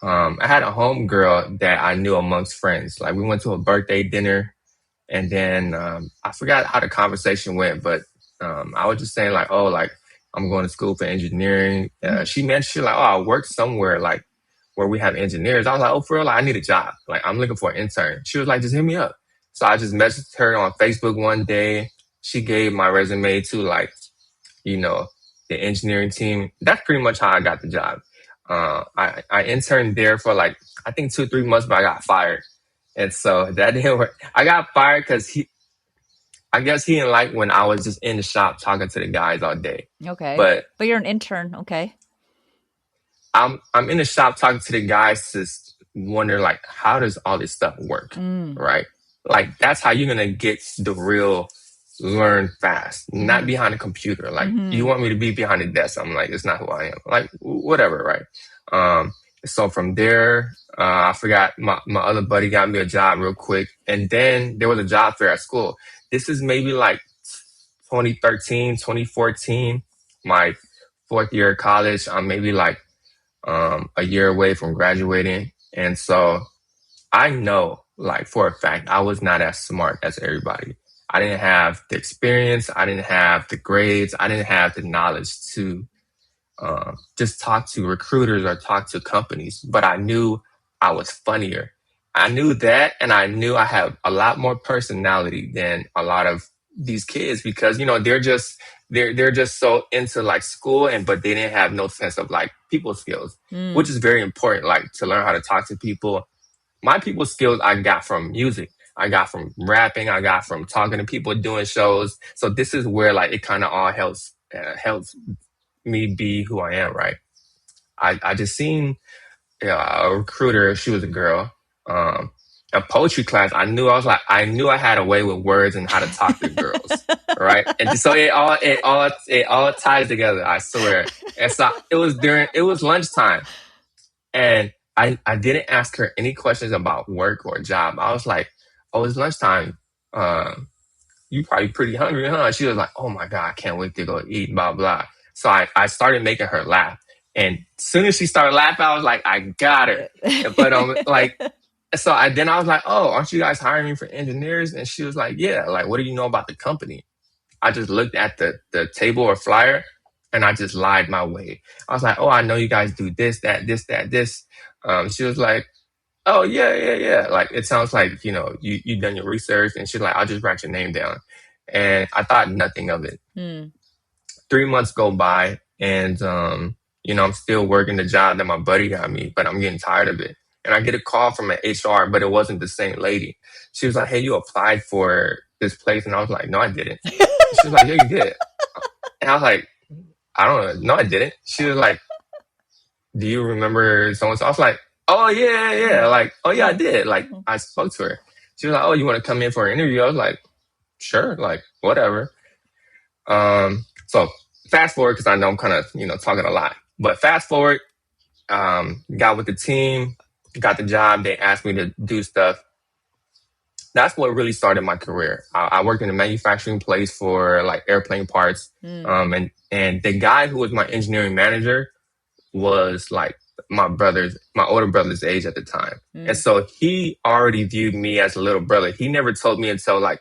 I had a homegirl that I knew amongst friends. Like we went to a birthday dinner, and then I forgot how the conversation went, but I was just saying like, oh, like I'm going to school for engineering. She mentioned like, oh, I work somewhere like where we have engineers. I was like, oh, for real? Like, I need a job. Like I'm looking for an intern. She was like, just hit me up. So I just messaged her on Facebook one day. She gave my resume to like, the engineering team. That's pretty much how I got the job. I interned there for like, I think 2-3 months, but I got fired. And so that didn't work. I got fired because I guess he didn't like when I was just in the shop talking to the guys all day. Okay. But you're an intern. Okay. I'm in the shop talking to the guys to wonder like, how does all this stuff work? Right? Like that's how you're going to get the real learn fast, not behind a computer. Like you want me to be behind the desk. I'm like, it's not who I am. Like whatever. Right. So from there, I forgot my other buddy got me a job real quick. And then there was a job fair at school. This is maybe like 2013, 2014, my 4th year of college. I'm maybe like a year away from graduating. And so I know like for a fact, I was not as smart as everybody. I didn't have the experience. I didn't have the grades. I didn't have the knowledge to just talk to recruiters or talk to companies. But I knew I was funnier. I knew that, and I knew I have a lot more personality than a lot of these kids because they're just so into like school but they didn't have no sense of like people skills, which is very important. Like to learn how to talk to people. My people skills I got from music. I got from rapping. I got from talking to people, doing shows. So this is where like it kind of all helps me be who I am, right? I just seen a recruiter. She was a girl. A poetry class. I knew I had a way with words and how to talk to girls, right? And so it all ties together. I swear. And so it was lunchtime, and I didn't ask her any questions about work or job. I was like, oh, it's lunchtime. You probably pretty hungry, huh? She was like, oh my God, I can't wait to go eat, blah, blah. So I started making her laugh. And as soon as she started laughing, I was like, I got her. But so then I was like, oh, aren't you guys hiring me for engineers? And she was like, yeah. Like, what do you know about the company? I just looked at the table or flyer And I just lied my way. I was like, oh, I know you guys do this, that, this, that, this. She was like, oh, yeah. Like, it sounds like, you done your research. And she's like, I'll just write your name down. And I thought nothing of it. 3 months go by and, I'm still working the job that my buddy got me, but I'm getting tired of it. And I get a call from an HR, but it wasn't the same lady. She was like, hey, you applied for this place. And I was like, no, I didn't. She was like, yeah, you did. And I was like, I don't know. No, I didn't. She was like, do you remember so-and-so? I was like, oh, yeah. Like, oh, yeah, I did. Like, I spoke to her. She was like, oh, you want to come in for an interview? I was like, sure, like, whatever. So fast forward, because I know I'm kind of, talking a lot. But fast forward, got with the team, got the job. They asked me to do stuff. That's what really started my career. I worked in a manufacturing place for like airplane parts. And the guy who was my engineering manager was like my older brother's age at the time. And so he already viewed me as a little brother. He never told me until like,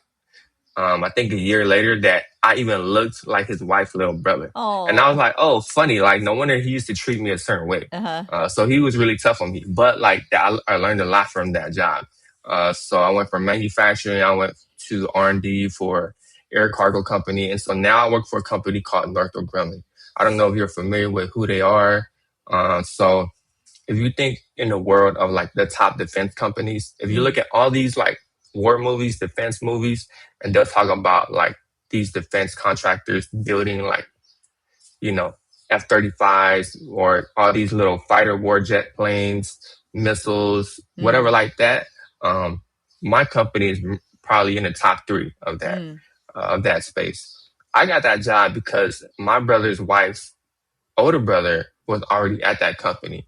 I think a year later that I even looked like his wife's little brother. Oh. And I was like, oh, funny. Like, no wonder he used to treat me a certain way. So he was really tough on me. But like, I learned a lot from that job. So I went from manufacturing, I went to R&D for air cargo company. And so now I work for a company called Northrop Grumman. I don't know if you're familiar with who they are. So if you think in the world of like the top defense companies, if you look at all these like war movies, defense movies, and they'll talk about like these defense contractors building like, F-35s or all these little fighter war jet planes, missiles, whatever like that. My company is probably in the top 3 of that space. I got that job because my brother's wife's older brother was already at that company.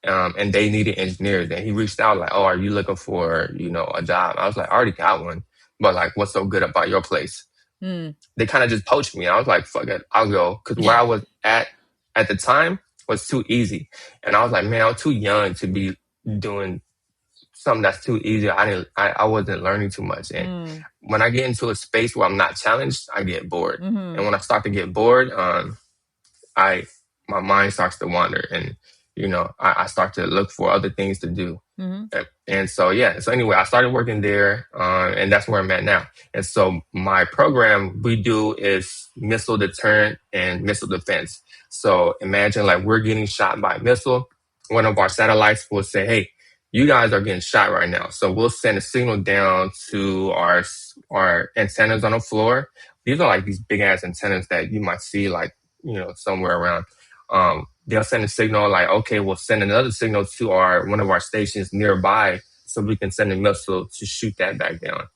And they needed engineers. And he reached out like, oh, are you looking for, a job? I was like, I already got one. But like, what's so good about your place? They kind of just poached me. I was like, fuck it, I'll go. Because where I was at the time was too easy. And I was like, man, I'm too young to be doing something that's too easy. I wasn't learning too much. And when I get into a space where I'm not challenged, I get bored. And when I start to get bored, my mind starts to wander. And I start to look for other things to do. And so, So anyway, I started working there, and that's where I'm at now. And so my program we do is missile deterrent and missile defense. So imagine like we're getting shot by a missile. One of our satellites will say, hey, you guys are getting shot right now. So we'll send a signal down to our antennas on the floor. These are like these big ass antennas that you might see like, somewhere around. They'll send a signal like, okay, we'll send another signal to one of our stations nearby so we can send a missile to shoot that back down.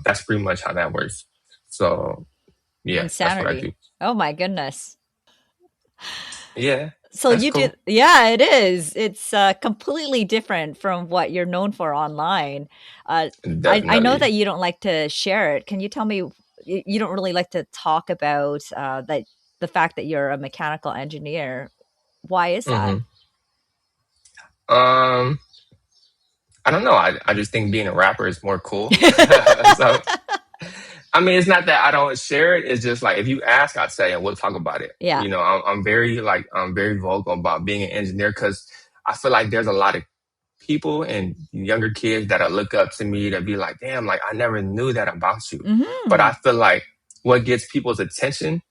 That's pretty much how that works. So, yeah, Insanity. That's what I do. Oh my goodness. Yeah. So you cool. did, yeah, it is. It's completely different from what you're known for online. I know that you don't like to share it. Can you tell me, you don't really like to talk about the fact that you're a mechanical engineer. Why is that? I don't know. I just think being a rapper is more cool. So, I mean, it's not that I don't share it. It's just like, if you ask, I'd say, and we'll talk about it. Yeah. I'm very vocal about being an engineer because I feel like there's a lot of people and younger kids that look up to me to be like, damn, like I never knew that about you. But I feel like what gets people's attention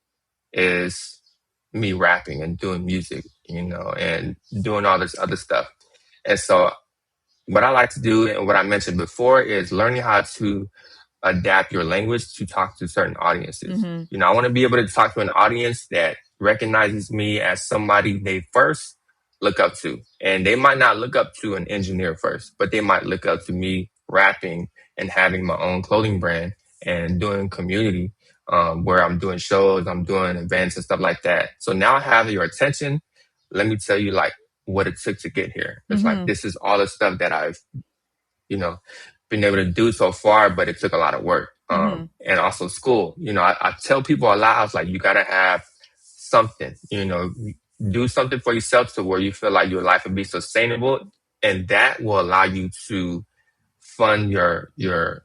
is me rapping and doing music, and doing all this other stuff. And so what I like to do and what I mentioned before is learning how to adapt your language to talk to certain audiences. I want to be able to talk to an audience that recognizes me as somebody they first look up to. And they might not look up to an engineer first, but they might look up to me rapping and having my own clothing brand and doing community where I'm doing shows, I'm doing events and stuff like that. So now I have your attention. Let me tell you like what it took to get here. It's like, this is all the stuff that I've, been able to do so far, but it took a lot of work. And also school, I tell people a lot. I was like, you got to have something, do something for yourself to where you feel like your life will be sustainable. And that will allow you to fund your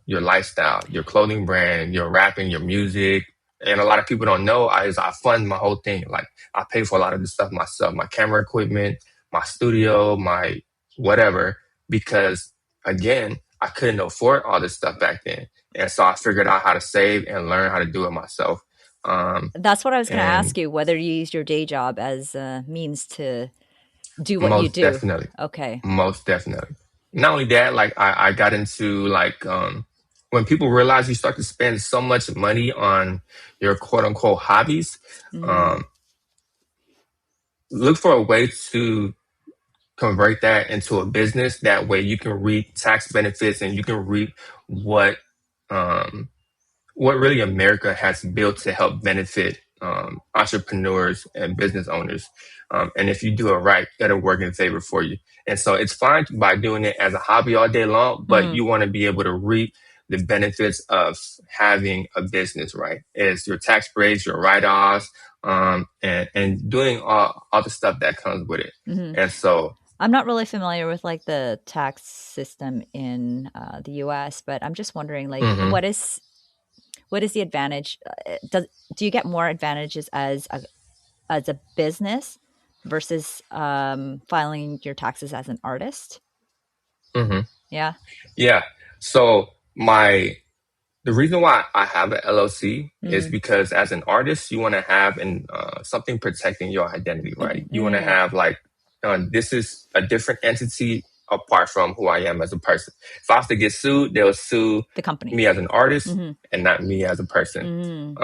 lifestyle, your clothing brand, your rapping, your music, and a lot of people don't know, I fund my whole thing. Like I pay for a lot of this stuff myself, my camera equipment, my studio, my whatever, because again, I couldn't afford all this stuff back then. And so I figured out how to save and learn how to do it myself. That's what I was going to And ask you, whether you used your day job as a means to do what you most do. definitely. Okay. Most definitely. Not only that, like I got into like when people realize you start to spend so much money on your quote unquote hobbies, look for a way to convert that into a business. That way you can reap tax benefits and you can reap what really America has built to help benefit entrepreneurs and business owners. And if you do it right, it'll work in favor for you. And so it's fine by doing it as a hobby all day long, but you want to be able to reap the benefits of having a business, right? It's your tax breaks, your write-offs, and doing all the stuff that comes with it. And so I'm not really familiar with like the tax system in the US, but I'm just wondering, like, what is the advantage? Do you get more advantages as a business versus filing your taxes as an artist? Yeah. Yeah. So the reason why I have an LLC is because as an artist, you want to have something protecting your identity, right? You want to have like, this is a different entity apart from who I am as a person. If I was to get sued, they'll sue the company, me as an artist and not me as a person.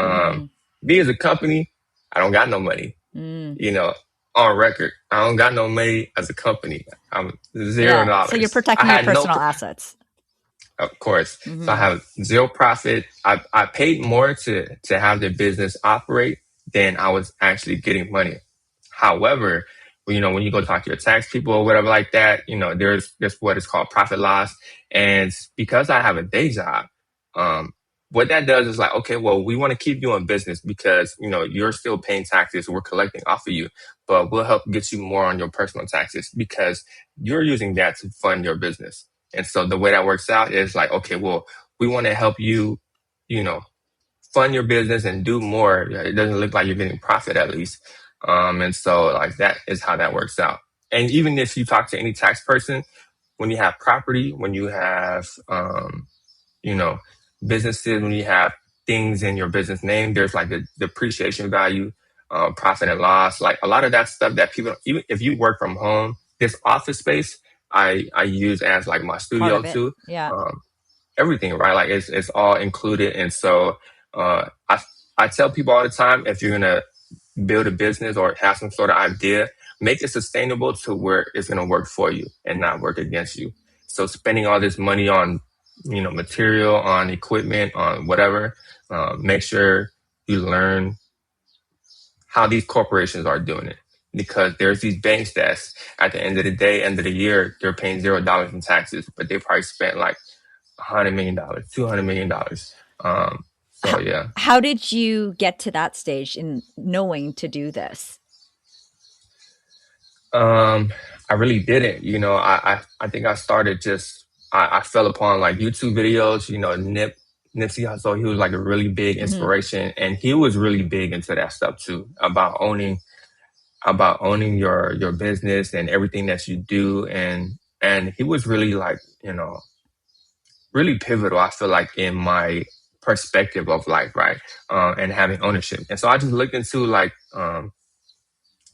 Me as a company, I don't got no money, you know, on record. I don't got no money as a company. I'm $0. So you're protecting your personal assets. Of course. So I have zero profit. I paid more to have the business operate than I was actually getting money. However, you know, when you go talk to your tax people or whatever like that, you know, there's what is called profit loss. And because I have a day job, what that does is like, okay, well, we want to keep you in business because, you know, you're still paying taxes. We're collecting off of you, but we'll help get you more on your personal taxes because you're using that to fund your business. And so the way that works out is like, okay, well, we want to help you, you know, fund your business and do more. It doesn't look like you're getting profit at least. And so like that is how that works out. And even if you talk to any tax person, when you have property, when you have, you know, businesses, when you have things in your business name, there's like a depreciation value, profit and loss, like a lot of that stuff that people, even if you work from home, this office space, I use as like my studio too. Yeah. Everything, right? Like it's all included. And so, I tell people all the time, if you're going to build a business or have some sort of idea, make it sustainable to where it's going to work for you and not work against you. So spending all this money on, you know, material, on equipment, on whatever, make sure you learn how these corporations are doing it. Because there's these banks that's at the end of the day, end of the year, they're paying $0 in taxes, but they probably spent like $100 million, $200 million. So yeah. How did you get to that stage in knowing to do this? I really didn't. You know, I think I started I fell upon like YouTube videos. You know, Nipsey Hussle, he was like a really big inspiration, and he was really big into that stuff too, about owning your business and everything that you do, and he was really like, you know, really pivotal, I feel like, in my perspective of life, right? And having ownership. And so I just looked into like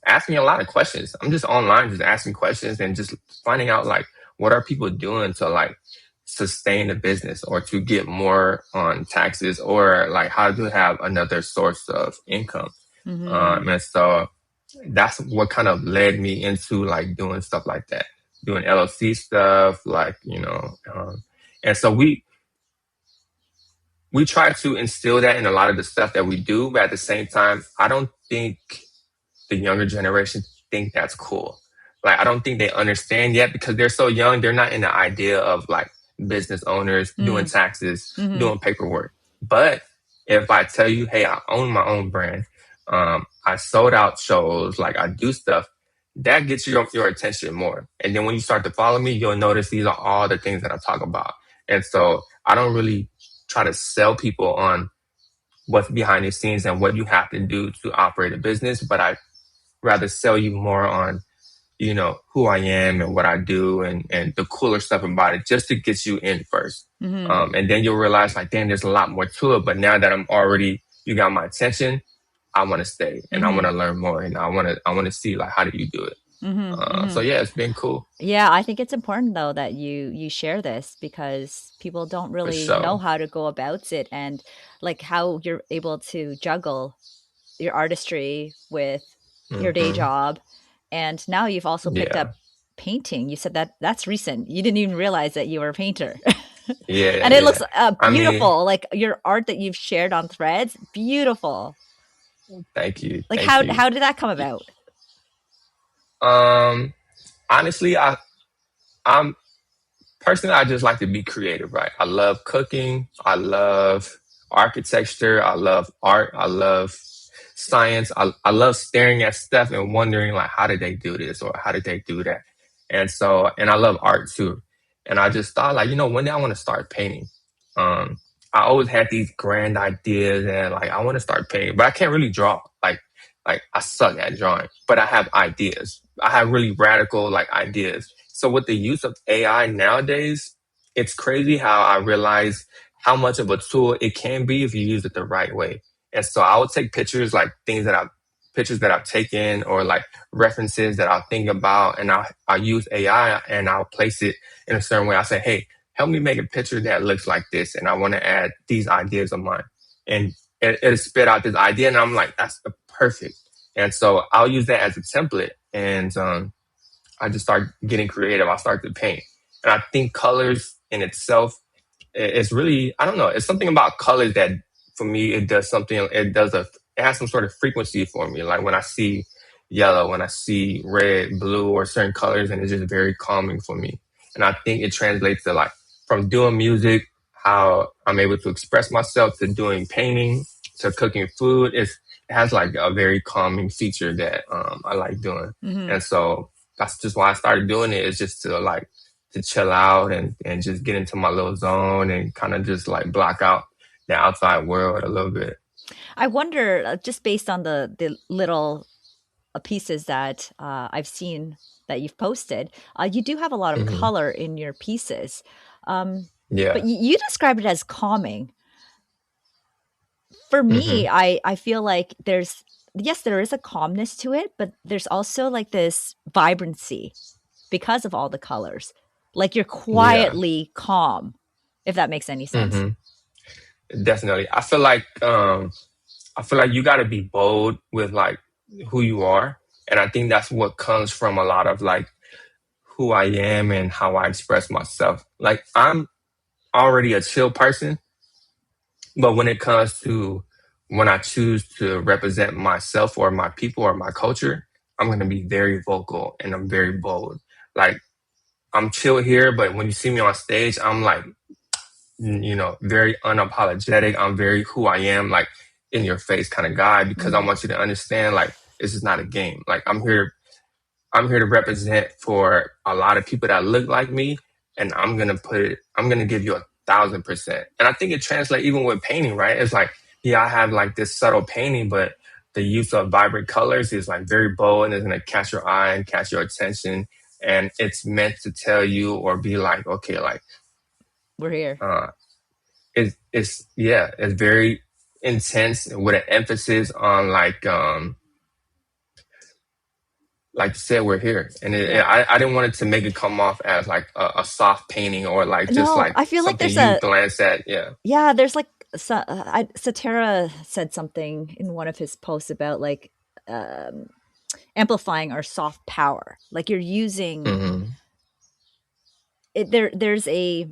asking a lot of questions. I'm just online just asking questions and just finding out like what are people doing to like sustain the business or to get more on taxes or like how to have another source of income. And so that's what kind of led me into like doing stuff like that, doing LLC stuff, like, you know, and so we try to instill that in a lot of the stuff that we do, but at the same time, I don't think the younger generation think that's cool. Like, I don't think they understand yet because they're so young. They're not in the idea of like business owners doing taxes, doing paperwork. But if I tell you, hey, I own my own brand, I sold out shows, like I do stuff, that gets your attention more. And then when you start to follow me, you'll notice these are all the things that I talk about. And so I don't really try to sell people on what's behind the scenes and what you have to do to operate a business, but I rather sell you more on, you know, who I am and what I do and the cooler stuff about it just to get you in first. And then you'll realize like, damn, there's a lot more to it. But now that you got my attention, I want to stay and I want to learn more and I want to see like, how do you do it? So yeah, it's been cool. Yeah, I think it's important though that you share this because people don't really know how to go about it and like how you're able to juggle your artistry with your day job. And now you've also picked up painting. You said that's recent. You didn't even realize that you were a painter. And it looks beautiful. I mean, like your art that you've shared on Threads, beautiful. Thank you. Like how did that come about? Honestly, I'm personally, I just like to be creative, right? I love cooking. I love architecture. I love art. I love science. I love staring at stuff and wondering like, how did they do this or how did they do that? And I love art too. And I just thought like, you know, one day I want to start painting. I always had these grand ideas and like, I want to start painting, but I can't really draw. Like I suck at drawing, but I have ideas. I have really radical like ideas. So with the use of AI nowadays, it's crazy how I realize how much of a tool it can be if you use it the right way. And so I would take pictures, like pictures that I've taken or like references that I'll think about and I'll use AI and I'll place it in a certain way. I'll say, hey, help me make a picture that looks like this. And I want to add these ideas of mine. And it'll spit out this idea. And I'm like, that's perfect. And so I'll use that as a template. And I just start getting creative. I start to paint. And I think colors in itself, it's really, I don't know, it's something about colors that for me, it does something, it has some sort of frequency for me. Like when I see yellow, when I see red, blue, or certain colors, and it's just very calming for me. And I think it translates to like from doing music, how I'm able to express myself, to doing painting, to cooking food. It has like a very calming feature that I like doing. And so that's just why I started doing it, is just to chill out and just get into my little zone and kind of just like block out the outside world a little bit. I wonder, just based on the little pieces that I've seen that you've posted, you do have a lot of color in your pieces. But you describe it as calming. For me, I feel like there is a calmness to it, but there's also like this vibrancy because of all the colors. Like you're quietly calm, if that makes any sense. Definitely. I feel like you got to be bold with like who you are. And I think that's what comes from a lot of like who I am and how I express myself. Like I'm already a chill person, but when it comes to when I choose to represent myself or my people or my culture, I'm going to be very vocal and I'm very bold. Like I'm chill here, but when you see me on stage, I'm like, you know, very unapologetic. I'm very who I am, like in your face kind of guy, because I want you to understand, like, this is not a game. Like I'm here to represent for a lot of people that look like me. And I'm going to give you 1,000%. And I think it translates even with painting, right? It's like, yeah, I have like this subtle painting, but the use of vibrant colors is like very bold and it's going to catch your eye and catch your attention. And it's meant to tell you or be like, okay, like, we're here. It's very intense with an emphasis on like you said, we're here. And I didn't want it to make it come off as like a soft painting or like just like I feel like there's glance at. Yeah, there's like Satara said something in one of his posts about like amplifying our soft power. Like you're using it. There's a.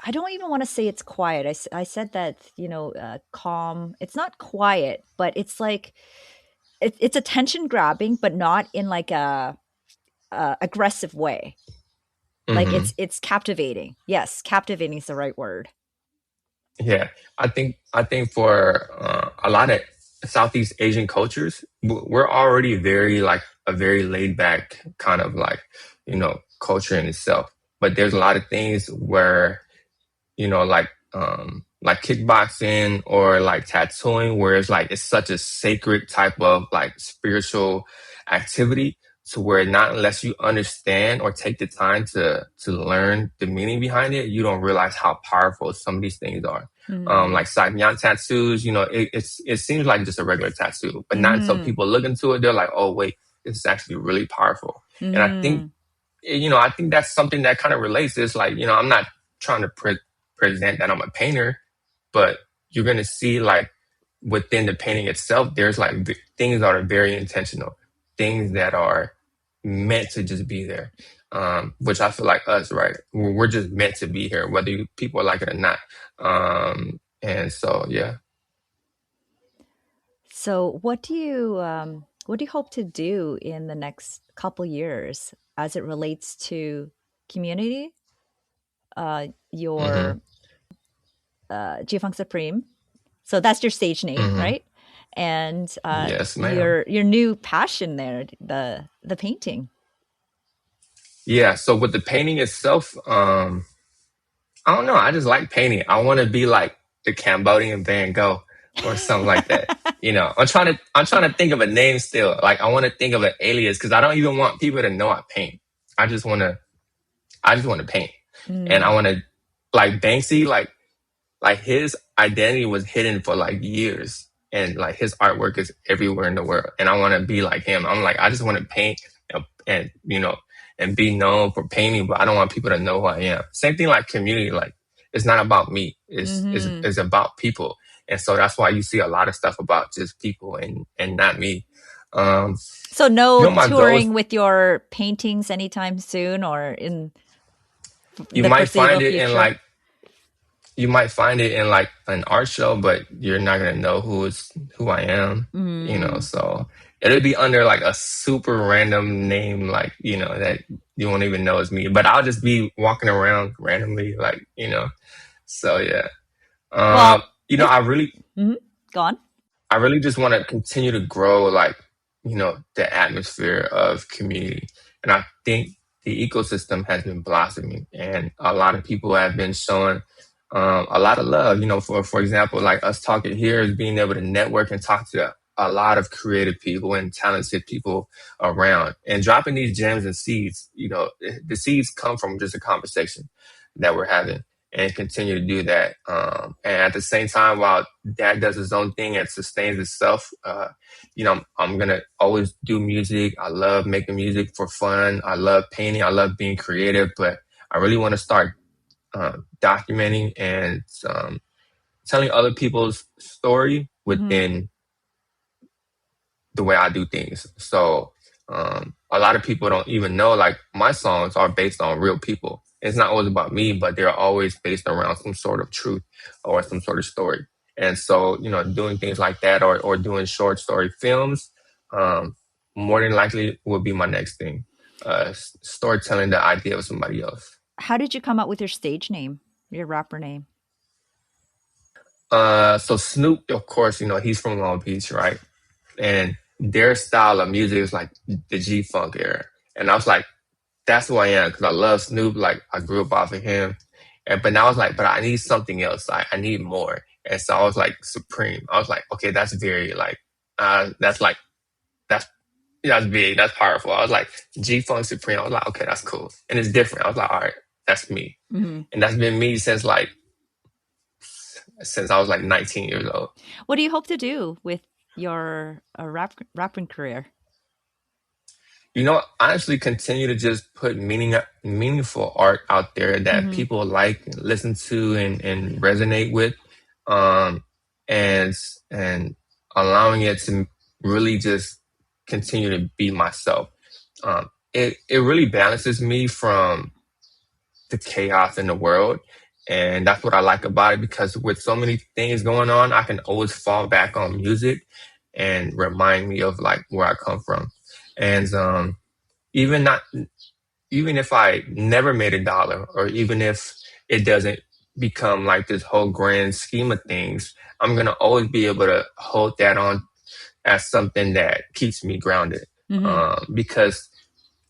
I don't even want to say it's quiet. I said that, you know, calm. It's not quiet, but it's like it's attention grabbing, but not in like a aggressive way. Like it's captivating. Yes, captivating is the right word. Yeah, I think for a lot of Southeast Asian cultures, we're already very like a very laid back kind of like, you know, culture in itself. But there's a lot of things where, you know, like like kickboxing or like tattooing, where it's like it's such a sacred type of like spiritual activity, to where not unless you understand or take the time to learn the meaning behind it, you don't realize how powerful some of these things are. Like Saigon tattoos, it seems like just a regular tattoo, but not until people look into it, they're like, oh wait, this is actually really powerful. And I think, I think that's something that kind of relates. It's like, I'm not trying to present that I'm a painter, but you're going to see like within the painting itself, there's like things that are very intentional, things that are meant to just be there. Which I feel like us, right? We're just meant to be here, whether people like it or not. And so, yeah. So what do you hope to do in the next couple years as it relates to community, your G-Funk Supreme? So that's your stage name, right? And yes, ma'am. your new passion there, the painting. Yeah. So with the painting itself, I don't know. I just like painting. I want to be like the Cambodian Van Gogh or something like that. I'm trying to think of a name still. Like I want to think of an alias, because I don't even want people to know I paint. I just want to paint, and I want to like Banksy, like his identity was hidden for like years, and like his artwork is everywhere in the world, and I want to be like him. I'm like, I just want to paint and and be known for painting, but I don't want people to know who I am. Same thing like community, like it's not about me. It's about people. And so that's why you see a lot of stuff about just people and not me. So no touring with your paintings anytime soon, or in you might find it in like you might find it in like an art show, but you're not gonna know who I am. So it'll be under like a super random name, like that you won't even know it's me. But I'll just be walking around randomly, like So yeah, I really go on. I really just want to continue to grow, like the atmosphere of community, and I think the ecosystem has been blossoming, and a lot of people have been showing a lot of love. For example, like us talking here is being able to network and talk to a lot of creative people and talented people around, and dropping these gems and seeds. The seeds come from just a conversation that we're having, and continue to do that. And at the same time, while that does its own thing and sustains itself, I'm going to always do music. I love making music for fun. I love painting. I love being creative, but I really want to start documenting and telling other people's story within the way I do things. So a lot of people don't even know, like my songs are based on real people. It's not always about me, but they're always based around some sort of truth or some sort of story. And so, doing things like that or doing short story films, more than likely will be my next thing. Storytelling the idea of somebody else. How did you come up with your stage name, your rapper name? So Snoop, of course, he's from Long Beach, right? And their style of music is like the G-Funk era. And I was like, that's who I am, because I love Snoop. Like I grew up off of him. But now I was like, but I need something else. I need more. And so I was like, Supreme. I was like, okay, that's very like, that's big. That's powerful. I was like, G-Funk Supreme. I was like, okay, that's cool. And it's different. I was like, all right, that's me. And that's been me since I was like 19 years old. What do you hope to do with your rapping career? Honestly, continue to just put meaningful art out there that people like, listen to, and resonate with, and allowing it to really just continue to be myself. It really balances me from the chaos in the world, and that's what I like about it, because with so many things going on, I can always fall back on music and remind me of like where I come from. And even if I never made $1, or even if it doesn't become like this whole grand scheme of things, I'm gonna always be able to hold that on as something that keeps me grounded, because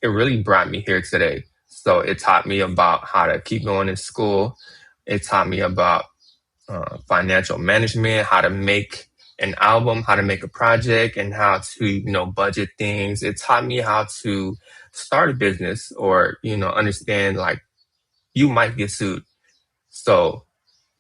it really brought me here today. So it taught me about how to keep going in school. It taught me about financial management, how to make an album, how to make a project, and how to, budget things. It taught me how to start a business or, understand like you might get sued. So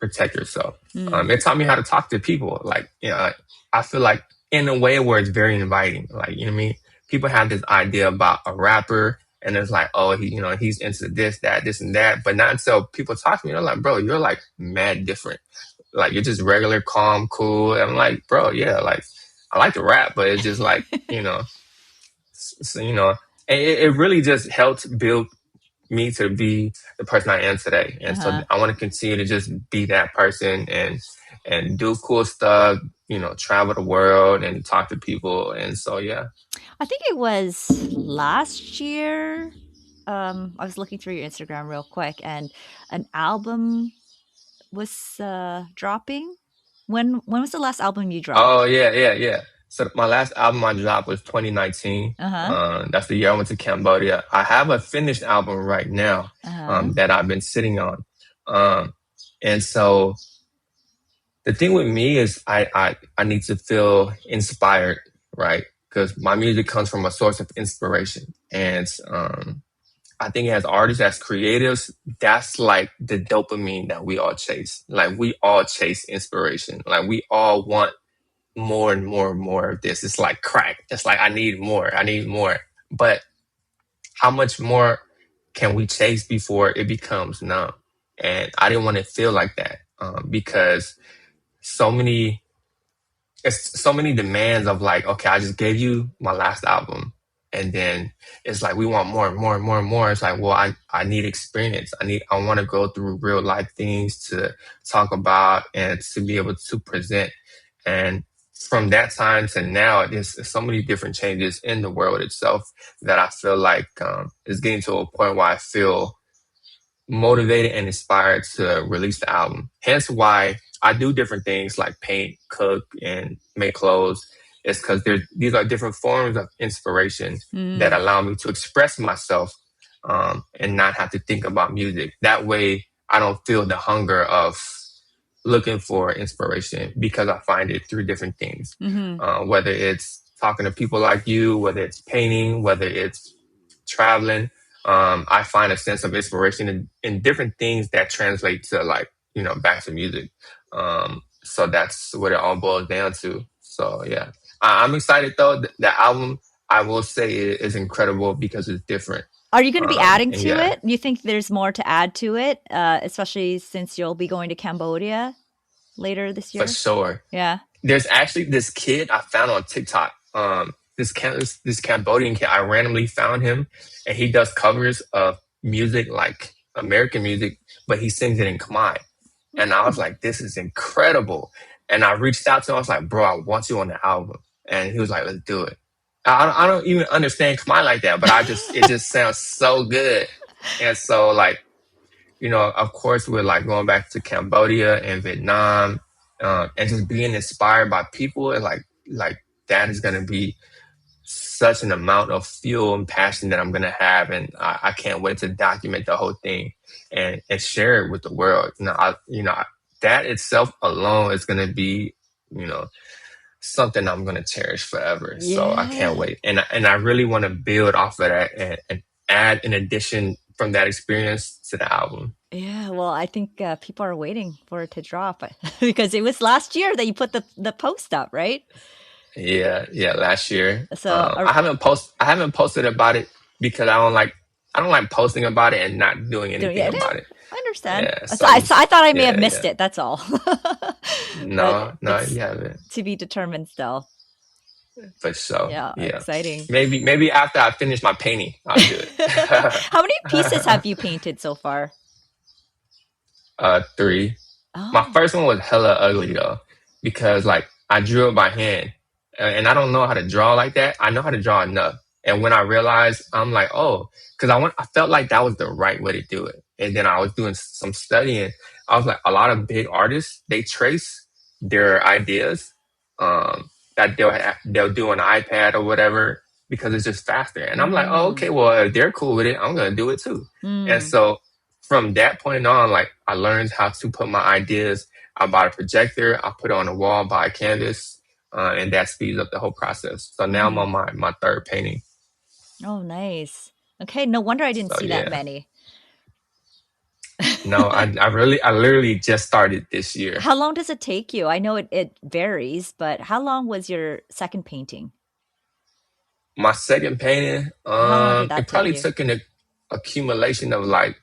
protect yourself. It taught me how to talk to people. Like, I feel like in a way where it's very inviting. Like, you know what I mean? People have this idea about a rapper and it's like, oh, he's into this, that, this and that. But not until people talk to me, they're like, bro, you're like mad different. Like, you're just regular, calm, cool. And I'm like, bro, yeah, like, I like to rap, but it's just like, so, it really just helped build me to be the person I am today. And so I want to continue to just be that person and do cool stuff, travel the world and talk to people. And so, yeah. I think it was last year. I was looking through your Instagram real quick and an album was dropping. When was the last album you dropped? Oh, yeah. So my last album I dropped was 2019. That's the year I went to Cambodia. I have a finished album right now that I've been sitting on. And so the thing with me is I need to feel inspired, right? Because my music comes from a source of inspiration. And I think as artists, as creatives, that's like the dopamine that we all chase. Like we all chase inspiration. Like we all want more and more and more of this. It's like crack. It's like, I need more. But how much more can we chase before it becomes numb? And I didn't want to feel like that because so many demands of like, okay, I just gave you my last album. And then it's like, we want more and more and more and more. It's like, well, I need experience. I want to go through real life things to talk about and to be able to present. And from that time to now, there's so many different changes in the world itself that I feel like is getting to a point where I feel motivated and inspired to release the album. Hence why I do different things like paint, cook, and make clothes. It's because these are different forms of inspiration that allow me to express myself and not have to think about music. That way, I don't feel the hunger of looking for inspiration because I find it through different things. Whether it's talking to people like you, whether it's painting, whether it's traveling, I find a sense of inspiration in different things that translate to like, back to music. So that's what it all boils down to. So yeah, I'm excited though. The album, I will say, is incredible because it's different. Are you going to be adding to it? You think there's more to add to it, especially since you'll be going to Cambodia later this year? For sure. Yeah. There's actually this kid I found on TikTok. This Cambodian kid, I randomly found him, and he does covers of music, like American music, but he sings it in Khmer. And I was like, this is incredible. And I reached out to him. I was like, bro, I want you on the album. And he was like, let's do it. I don't even understand Khmer like that, but it just sounds so good. And so like, of course, we're like going back to Cambodia and Vietnam, and just being inspired by people, and like that is going to be such an amount of fuel and passion that I'm going to have. And I can't wait to document the whole thing and share it with the world. That itself alone is going to be, something I'm going to cherish forever. Yeah. So I can't wait. And I really want to build off of that and add an addition from that experience to the album. Yeah, well, I think people are waiting for it to drop because it was last year that you put the post up, right? Yeah, last year. So I haven't posted about it because I don't like posting about it and not doing anything about it. I understand. Yeah, so I thought I may have missed it. That's all. No, you haven't. To be determined still. For sure. Yeah, exciting. Maybe after I finish my painting, I'll do it. How many pieces have you painted so far? 3. Oh. My first one was hella ugly though, because like I drew it by hand, and I don't know how to draw like that. I know how to draw enough, and when I realized, I'm like, oh, because I felt like that was the right way to do it. And then I was doing some studying. I was like, a lot of big artists, they trace their ideas that they'll do on an iPad or whatever because it's just faster. And I'm like, oh, okay, well, if they're cool with it, I'm gonna do it too. And so from that point on, like I learned how to put my ideas I bought a projector, I put it on the wall, buy a canvas, and that speeds up the whole process. So now I'm on my third painting. Oh, nice. Okay, no wonder I didn't see that many. No, I literally just started this year. How long does it take you? I know it varies, but how long was your second painting? My second painting, How long did that it probably take you? took an accumulation of like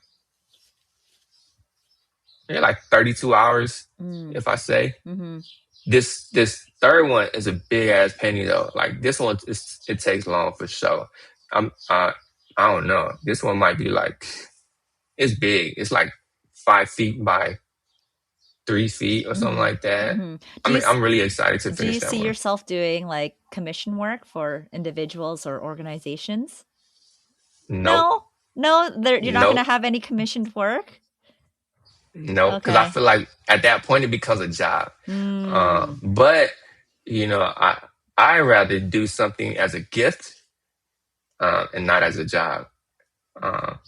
32 hours, if I say. Mm-hmm. This third one is a big ass painting though. Like this one, it takes long for sure. I don't know. This one might be like, it's big. It's like 5 feet by 3 feet or something like that. I'm really excited to finish that one. Do you see yourself doing like commission work for individuals or organizations? Nope. No, you're not going to have any commissioned work? No, because I feel like at that point it becomes a job. But I rather do something as a gift and not as a job.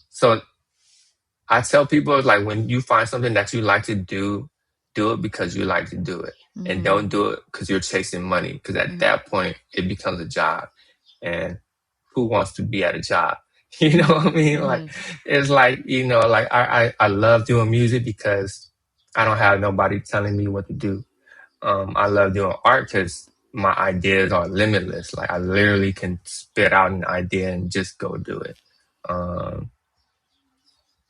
So I tell people, like, when you find something that you like to do it because you like to do it, and don't do it because you're chasing money. Because at that point it becomes a job, and who wants to be at a job? You know what I mean? Like, it's like, like I love doing music because I don't have nobody telling me what to do. I love doing art because my ideas are limitless. Like, I literally can spit out an idea and just go do it.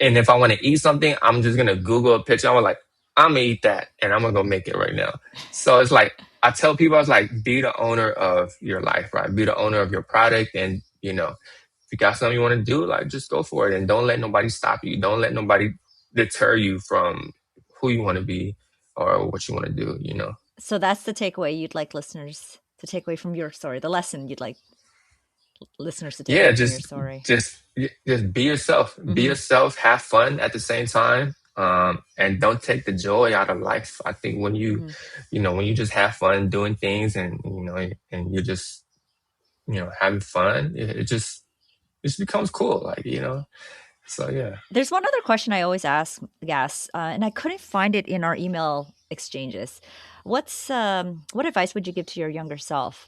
And if I want to eat something, I'm just going to Google a picture. I'm like, I'm going to eat that and I'm going to go make it right now. So it's like, I tell people, I was like, be the owner of your life, right? Be the owner of your product. And, if you got something you want to do, like, just go for it. And don't let nobody stop you. Don't let nobody deter you from who you want to be or what you want to do, So that's the takeaway you'd like listeners to take away from your story, the lesson you'd like listeners to take away from your story. Just be yourself. Be yourself, have fun at the same time. And don't take the joy out of life. I think when you, when you just have fun doing things and, and you're just, having fun, it just becomes cool. Like, so yeah. There's one other question I always ask guests, and I couldn't find it in our email exchanges. What advice would you give to your younger self?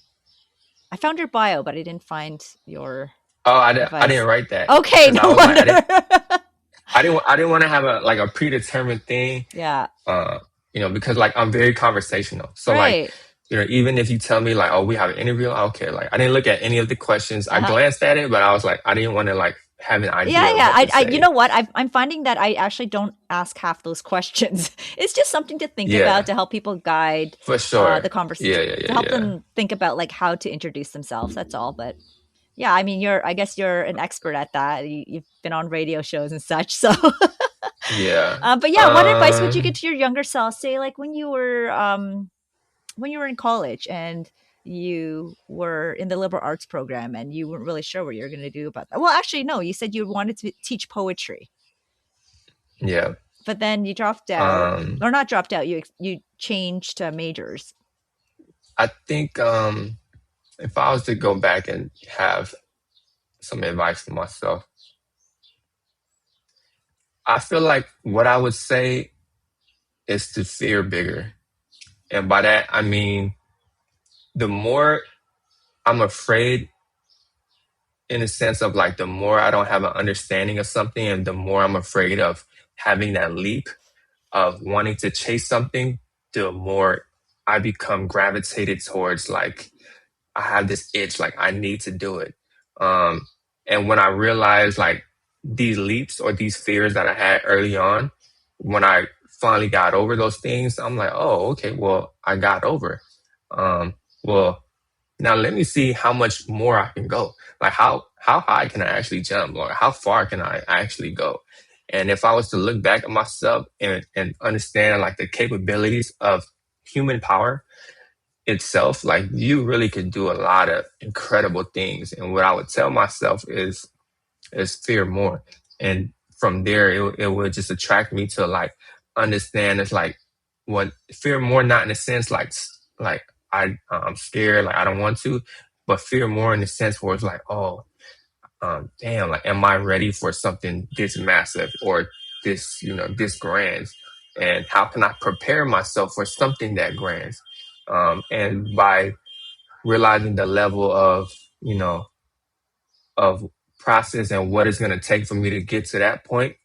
I found your bio, but I didn't find your. Oh, I didn't write that. Okay, no wonder. I didn't want to have a predetermined thing. Yeah. Because like I'm very conversational. So like, even if you tell me like, oh, we have an interview, okay. Like, I didn't look at any of the questions. I glanced at it, but I was like, I didn't want to like have an idea. Yeah. You know what? I'm finding that I actually don't ask half those questions. It's just something to think about to help people guide for sure the conversation. To help them think about like how to introduce themselves. That's all. But yeah, I mean, I guess you're an expert at that. You've been on radio shows and such. So yeah. But yeah, what advice would you give to your younger self? Say like when you were in college and you were in the liberal arts program and you weren't really sure what you were going to do about that. Well, actually, no, you said you wanted to teach poetry. Yeah. But then you dropped out, or not dropped out. You changed majors. I think if I was to go back and have some advice for myself, I feel like what I would say is to fear bigger. And by that, I mean, the more I'm afraid, in a sense of like, the more I don't have an understanding of something and the more I'm afraid of having that leap of wanting to chase something, the more I become gravitated towards like, I have this itch, like I need to do it. And when I realized like these leaps or these fears that I had early on, when I finally got over those things, I'm like, oh, okay, well, I got over. Well, now let me see how much more I can go. Like how high can I actually jump, or how far can I actually go? And if I was to look back at myself and understand like the capabilities of human power itself, like you really could do a lot of incredible things. And what I would tell myself is fear more. And from there, it would just attract me to like understand it's like what fear more, not in a sense like I'm scared, like I don't want to, but fear more in the sense where it's like, oh, damn, like, am I ready for something this massive or this, this grand? and how can I prepare myself for something that grand? And by realizing the level of, you know, of process and what it's going to take for me to get to that point,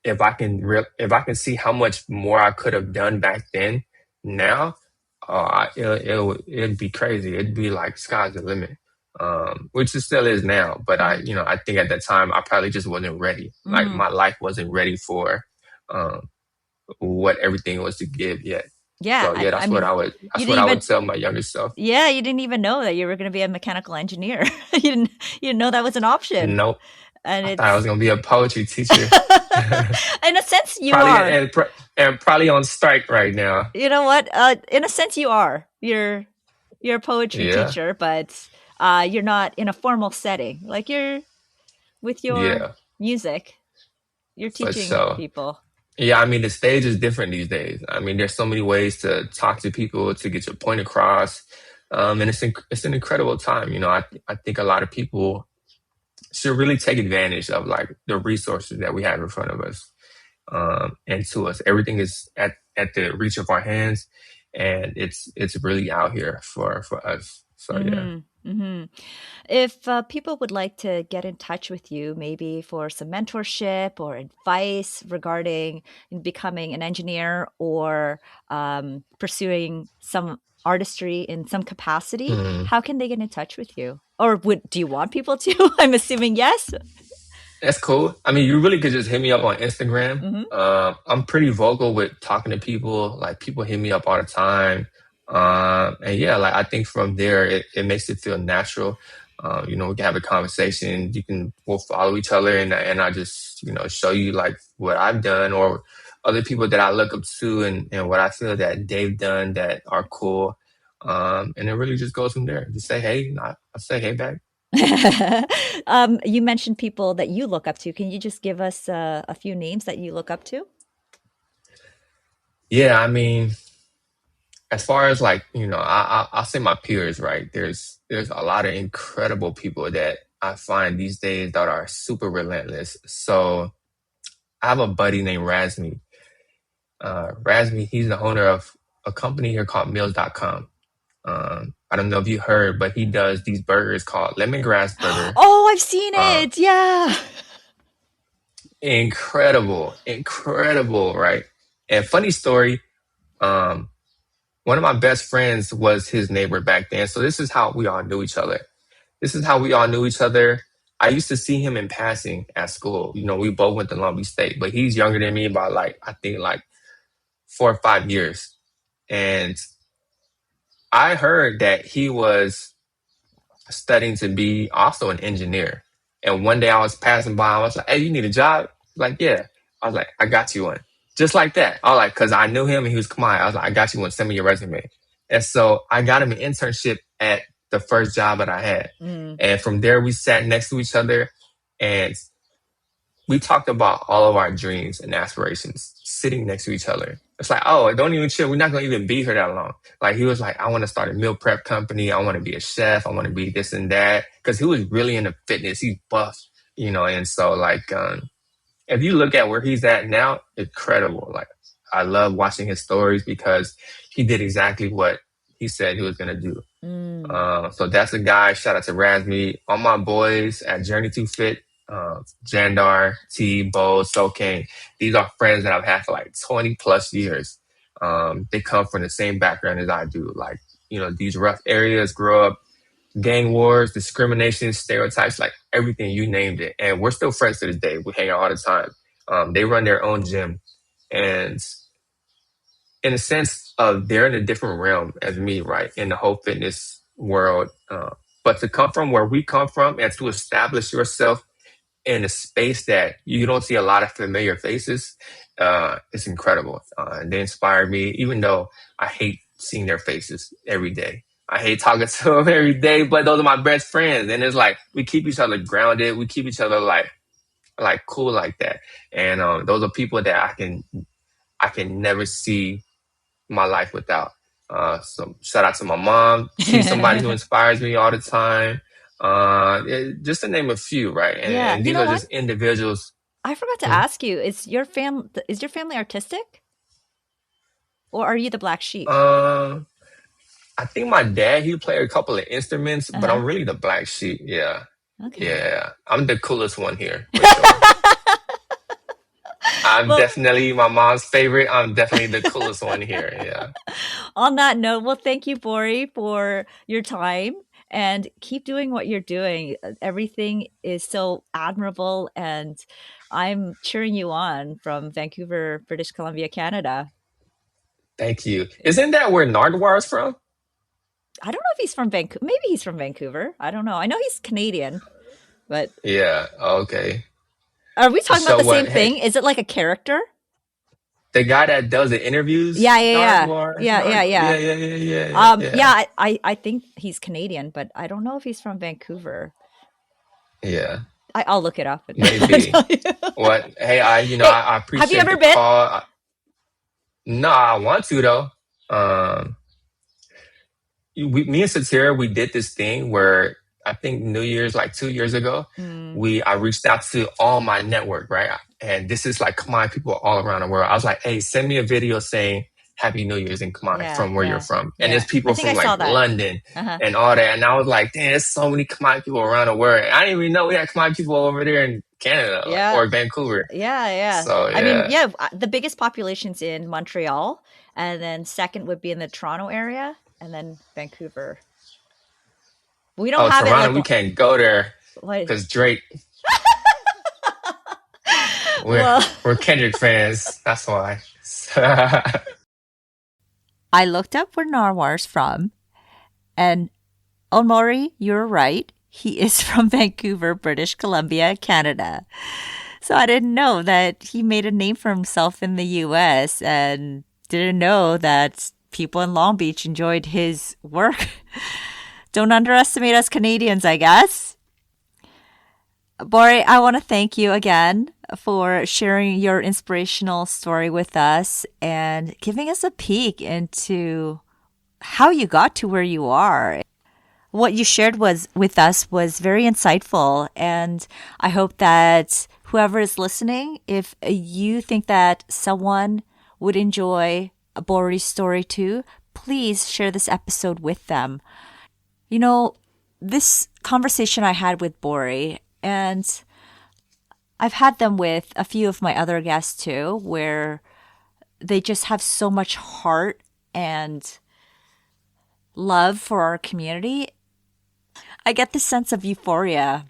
if I can see how much more I could have done back then, now, it'd be crazy. It'd be like sky's the limit, which it still is now. But I think at that time I probably just wasn't ready. Like my life wasn't ready for um, what everything was to give yet. Yeah, So yeah, I mean, that's what I would tell my younger self. Yeah, you didn't even know that you were going to be a mechanical engineer. You didn't know that was an option. Nope. And I thought I was gonna be a poetry teacher. In a sense, you probably, are. and probably on strike right now. You know what? In a sense, you are. You're a poetry teacher, but you're not in a formal setting. Like you're with your music. You're teaching people. Yeah, I mean, the stage is different these days. I mean, there's so many ways to talk to people, to get your point across. And it's an incredible time. You know, I think a lot of people should really take advantage of like the resources that we have in front of us, and to us. Everything is at the reach of our hands, and it's really out here for us. So yeah. Mm-hmm. If people would like to get in touch with you, maybe for some mentorship or advice regarding becoming an engineer or pursuing some artistry in some capacity, how can they get in touch with you? Or do you want people to? I'm assuming yes. That's cool. I mean, you really could just hit me up on Instagram. I'm pretty vocal with talking to people. Like people hit me up all the time. And yeah, like I think from there, it makes it feel natural. We can have a conversation. We'll follow each other, and I just show you like what I've done or other people that I look up to, and what I feel that they've done that are cool. And it really just goes from there. Just say hey, I say hey back. You mentioned people that you look up to. Can you just give us a few names that you look up to? Yeah, I mean, as far as like, I'll say my peers, right? There's a lot of incredible people that I find these days that are super relentless. So I have a buddy named Razmi. Razmi, he's the owner of a company here called Meals.com. I don't know if you heard, but he does these burgers called lemongrass burger. Oh, I've seen it. Yeah. Incredible, right? And funny story, one of my best friends was his neighbor back then. So this is how we all knew each other. I used to see him in passing at school. We both went to Long Beach State, but he's younger than me by I think 4 or 5 years. And I heard that he was studying to be also an engineer. And one day I was passing by, I was like, hey, you need a job? Like, yeah. I was like, I got you one. Just like that. I was like, because I knew him and he was Khmer. I was like, I got you one. Send me your resume. And so I got him an internship at the first job that I had. And from there, we sat next to each other and we talked about all of our dreams and aspirations sitting next to each other. It's like, oh, don't even chill. We're not going to even be here that long. Like, he was like, I want to start a meal prep company. I want to be a chef. I want to be this and that. Because he was really into fitness. He's buff, and so if you look at where he's at now, incredible. Like, I love watching his stories because he did exactly what he said he was going to do. So that's a guy. Shout out to Razmi. All my boys at Journey to Fit, Jandar, T, Bo, Sokane. These are friends that I've had for 20 plus years. They come from the same background as I do. These rough areas, grow up, gang wars, discrimination, stereotypes, everything, you named it. And we're still friends to this day. We hang out all the time. They run their own gym. And in a sense of they're in a different realm as me, right? In the whole fitness world. But to come from where we come from and to establish yourself in a space that you don't see a lot of familiar faces, it's incredible. And they inspire me, even though I hate seeing their faces every day. I hate talking to them every day, but those are my best friends. And it's we keep each other grounded. We keep each other cool like that. And those are people that I can never see my life without. So shout out to my mom. She's somebody who inspires me all the time. Just to name a few, right? And these are just individuals. I forgot to ask you, is your family artistic? Or are you the black sheep? I think my dad, he played a couple of instruments, but I'm really the black sheep. Yeah. Okay. Yeah. I'm the coolest one here, for sure. I'm definitely my mom's favorite. I'm definitely the coolest one here. Yeah. On that note, well, thank you, Borey, for your time and keep doing what you're doing. Everything is so admirable, and I'm cheering you on from Vancouver, British Columbia, Canada. Thank you. Isn't that where Nardwar is from? I don't know if he's from Vancouver. Maybe he's from Vancouver. I don't know. I know he's Canadian, but Yeah. Okay. are we talking So about the same what? thing? Is it like a character? The guy that does the interviews, Yeah. Nardwar, Yeah. I think he's Canadian, but I don't know if he's from Vancouver. Yeah. I'll look it up. Maybe. What? Hey, I appreciate have you ever the been? call. No, I want to though. Me and Satira, we did this thing where I think New Year's, like 2 years ago, I reached out to all my network, right? And this is like Khmer people all around the world. I was like, hey, send me a video saying Happy New Year's in Khmer from where you're from. And there's people from like London and all that. And I was like, damn, there's so many Khmer people around the world. I didn't even know we had Khmer people over there in Canada or Vancouver. Yeah. So, I mean, the biggest population's in Montreal, and then second would be in the Toronto area, and then Vancouver. We don't have Toronto, it. Like, we can't go there because Drake. We're Kendrick fans. That's why. I looked up where Narwar's from, and Omori, you're right. He is from Vancouver, British Columbia, Canada. So I didn't know that he made a name for himself in the U.S. and didn't know that people in Long Beach enjoyed his work. Don't underestimate us Canadians, I guess. Borey, I want to thank you again for sharing your inspirational story with us and giving us a peek into how you got to where you are. What you shared with us was very insightful, and I hope that whoever is listening, if you think that someone would enjoy Borey's story too, please share this episode with them. You know, this conversation I had with Borey, and I've had them with a few of my other guests too, where they just have so much heart and love for our community. I get this sense of euphoria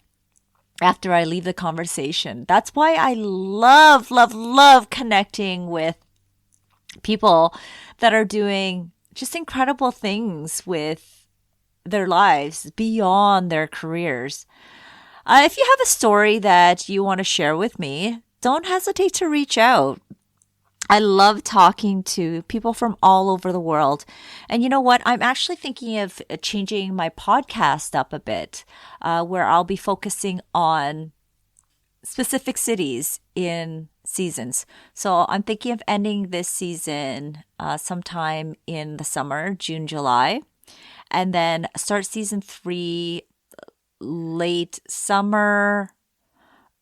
after I leave the conversation. That's why I love connecting with people that are doing just incredible things with their lives beyond their careers. If you have a story that you want to share with me, don't hesitate to reach out. I love talking to people from all over the world. And you know what? I'm actually thinking of changing my podcast up a bit, where I'll be focusing on specific cities in seasons. So I'm thinking of ending this season sometime in the summer, June, July, and then start season 3 late summer,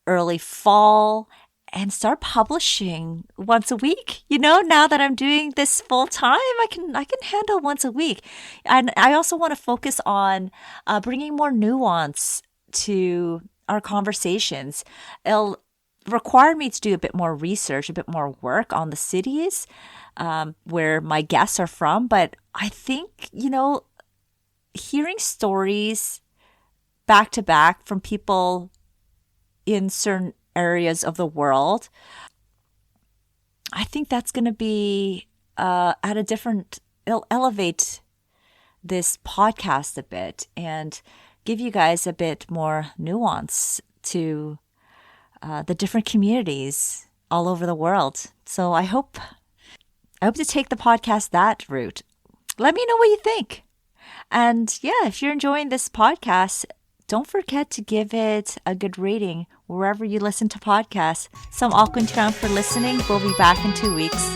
early fall, and start publishing once a week. You know, now that I'm doing this full time, I can handle once a week. And I also want to focus on bringing more nuance to our conversations. It'll require me to do a bit more research, a bit more work on the cities where my guests are from. But I think, you know, hearing stories back to back from people in certain areas of the world, I think that's going to be it'll elevate this podcast a bit and give you guys a bit more nuance to the different communities all over the world. So I hope to take the podcast that route. Let me know what you think. And yeah, if you're enjoying this podcast, don't forget to give it a good rating wherever you listen to podcasts. So I'm all going for listening. We'll be back in 2 weeks.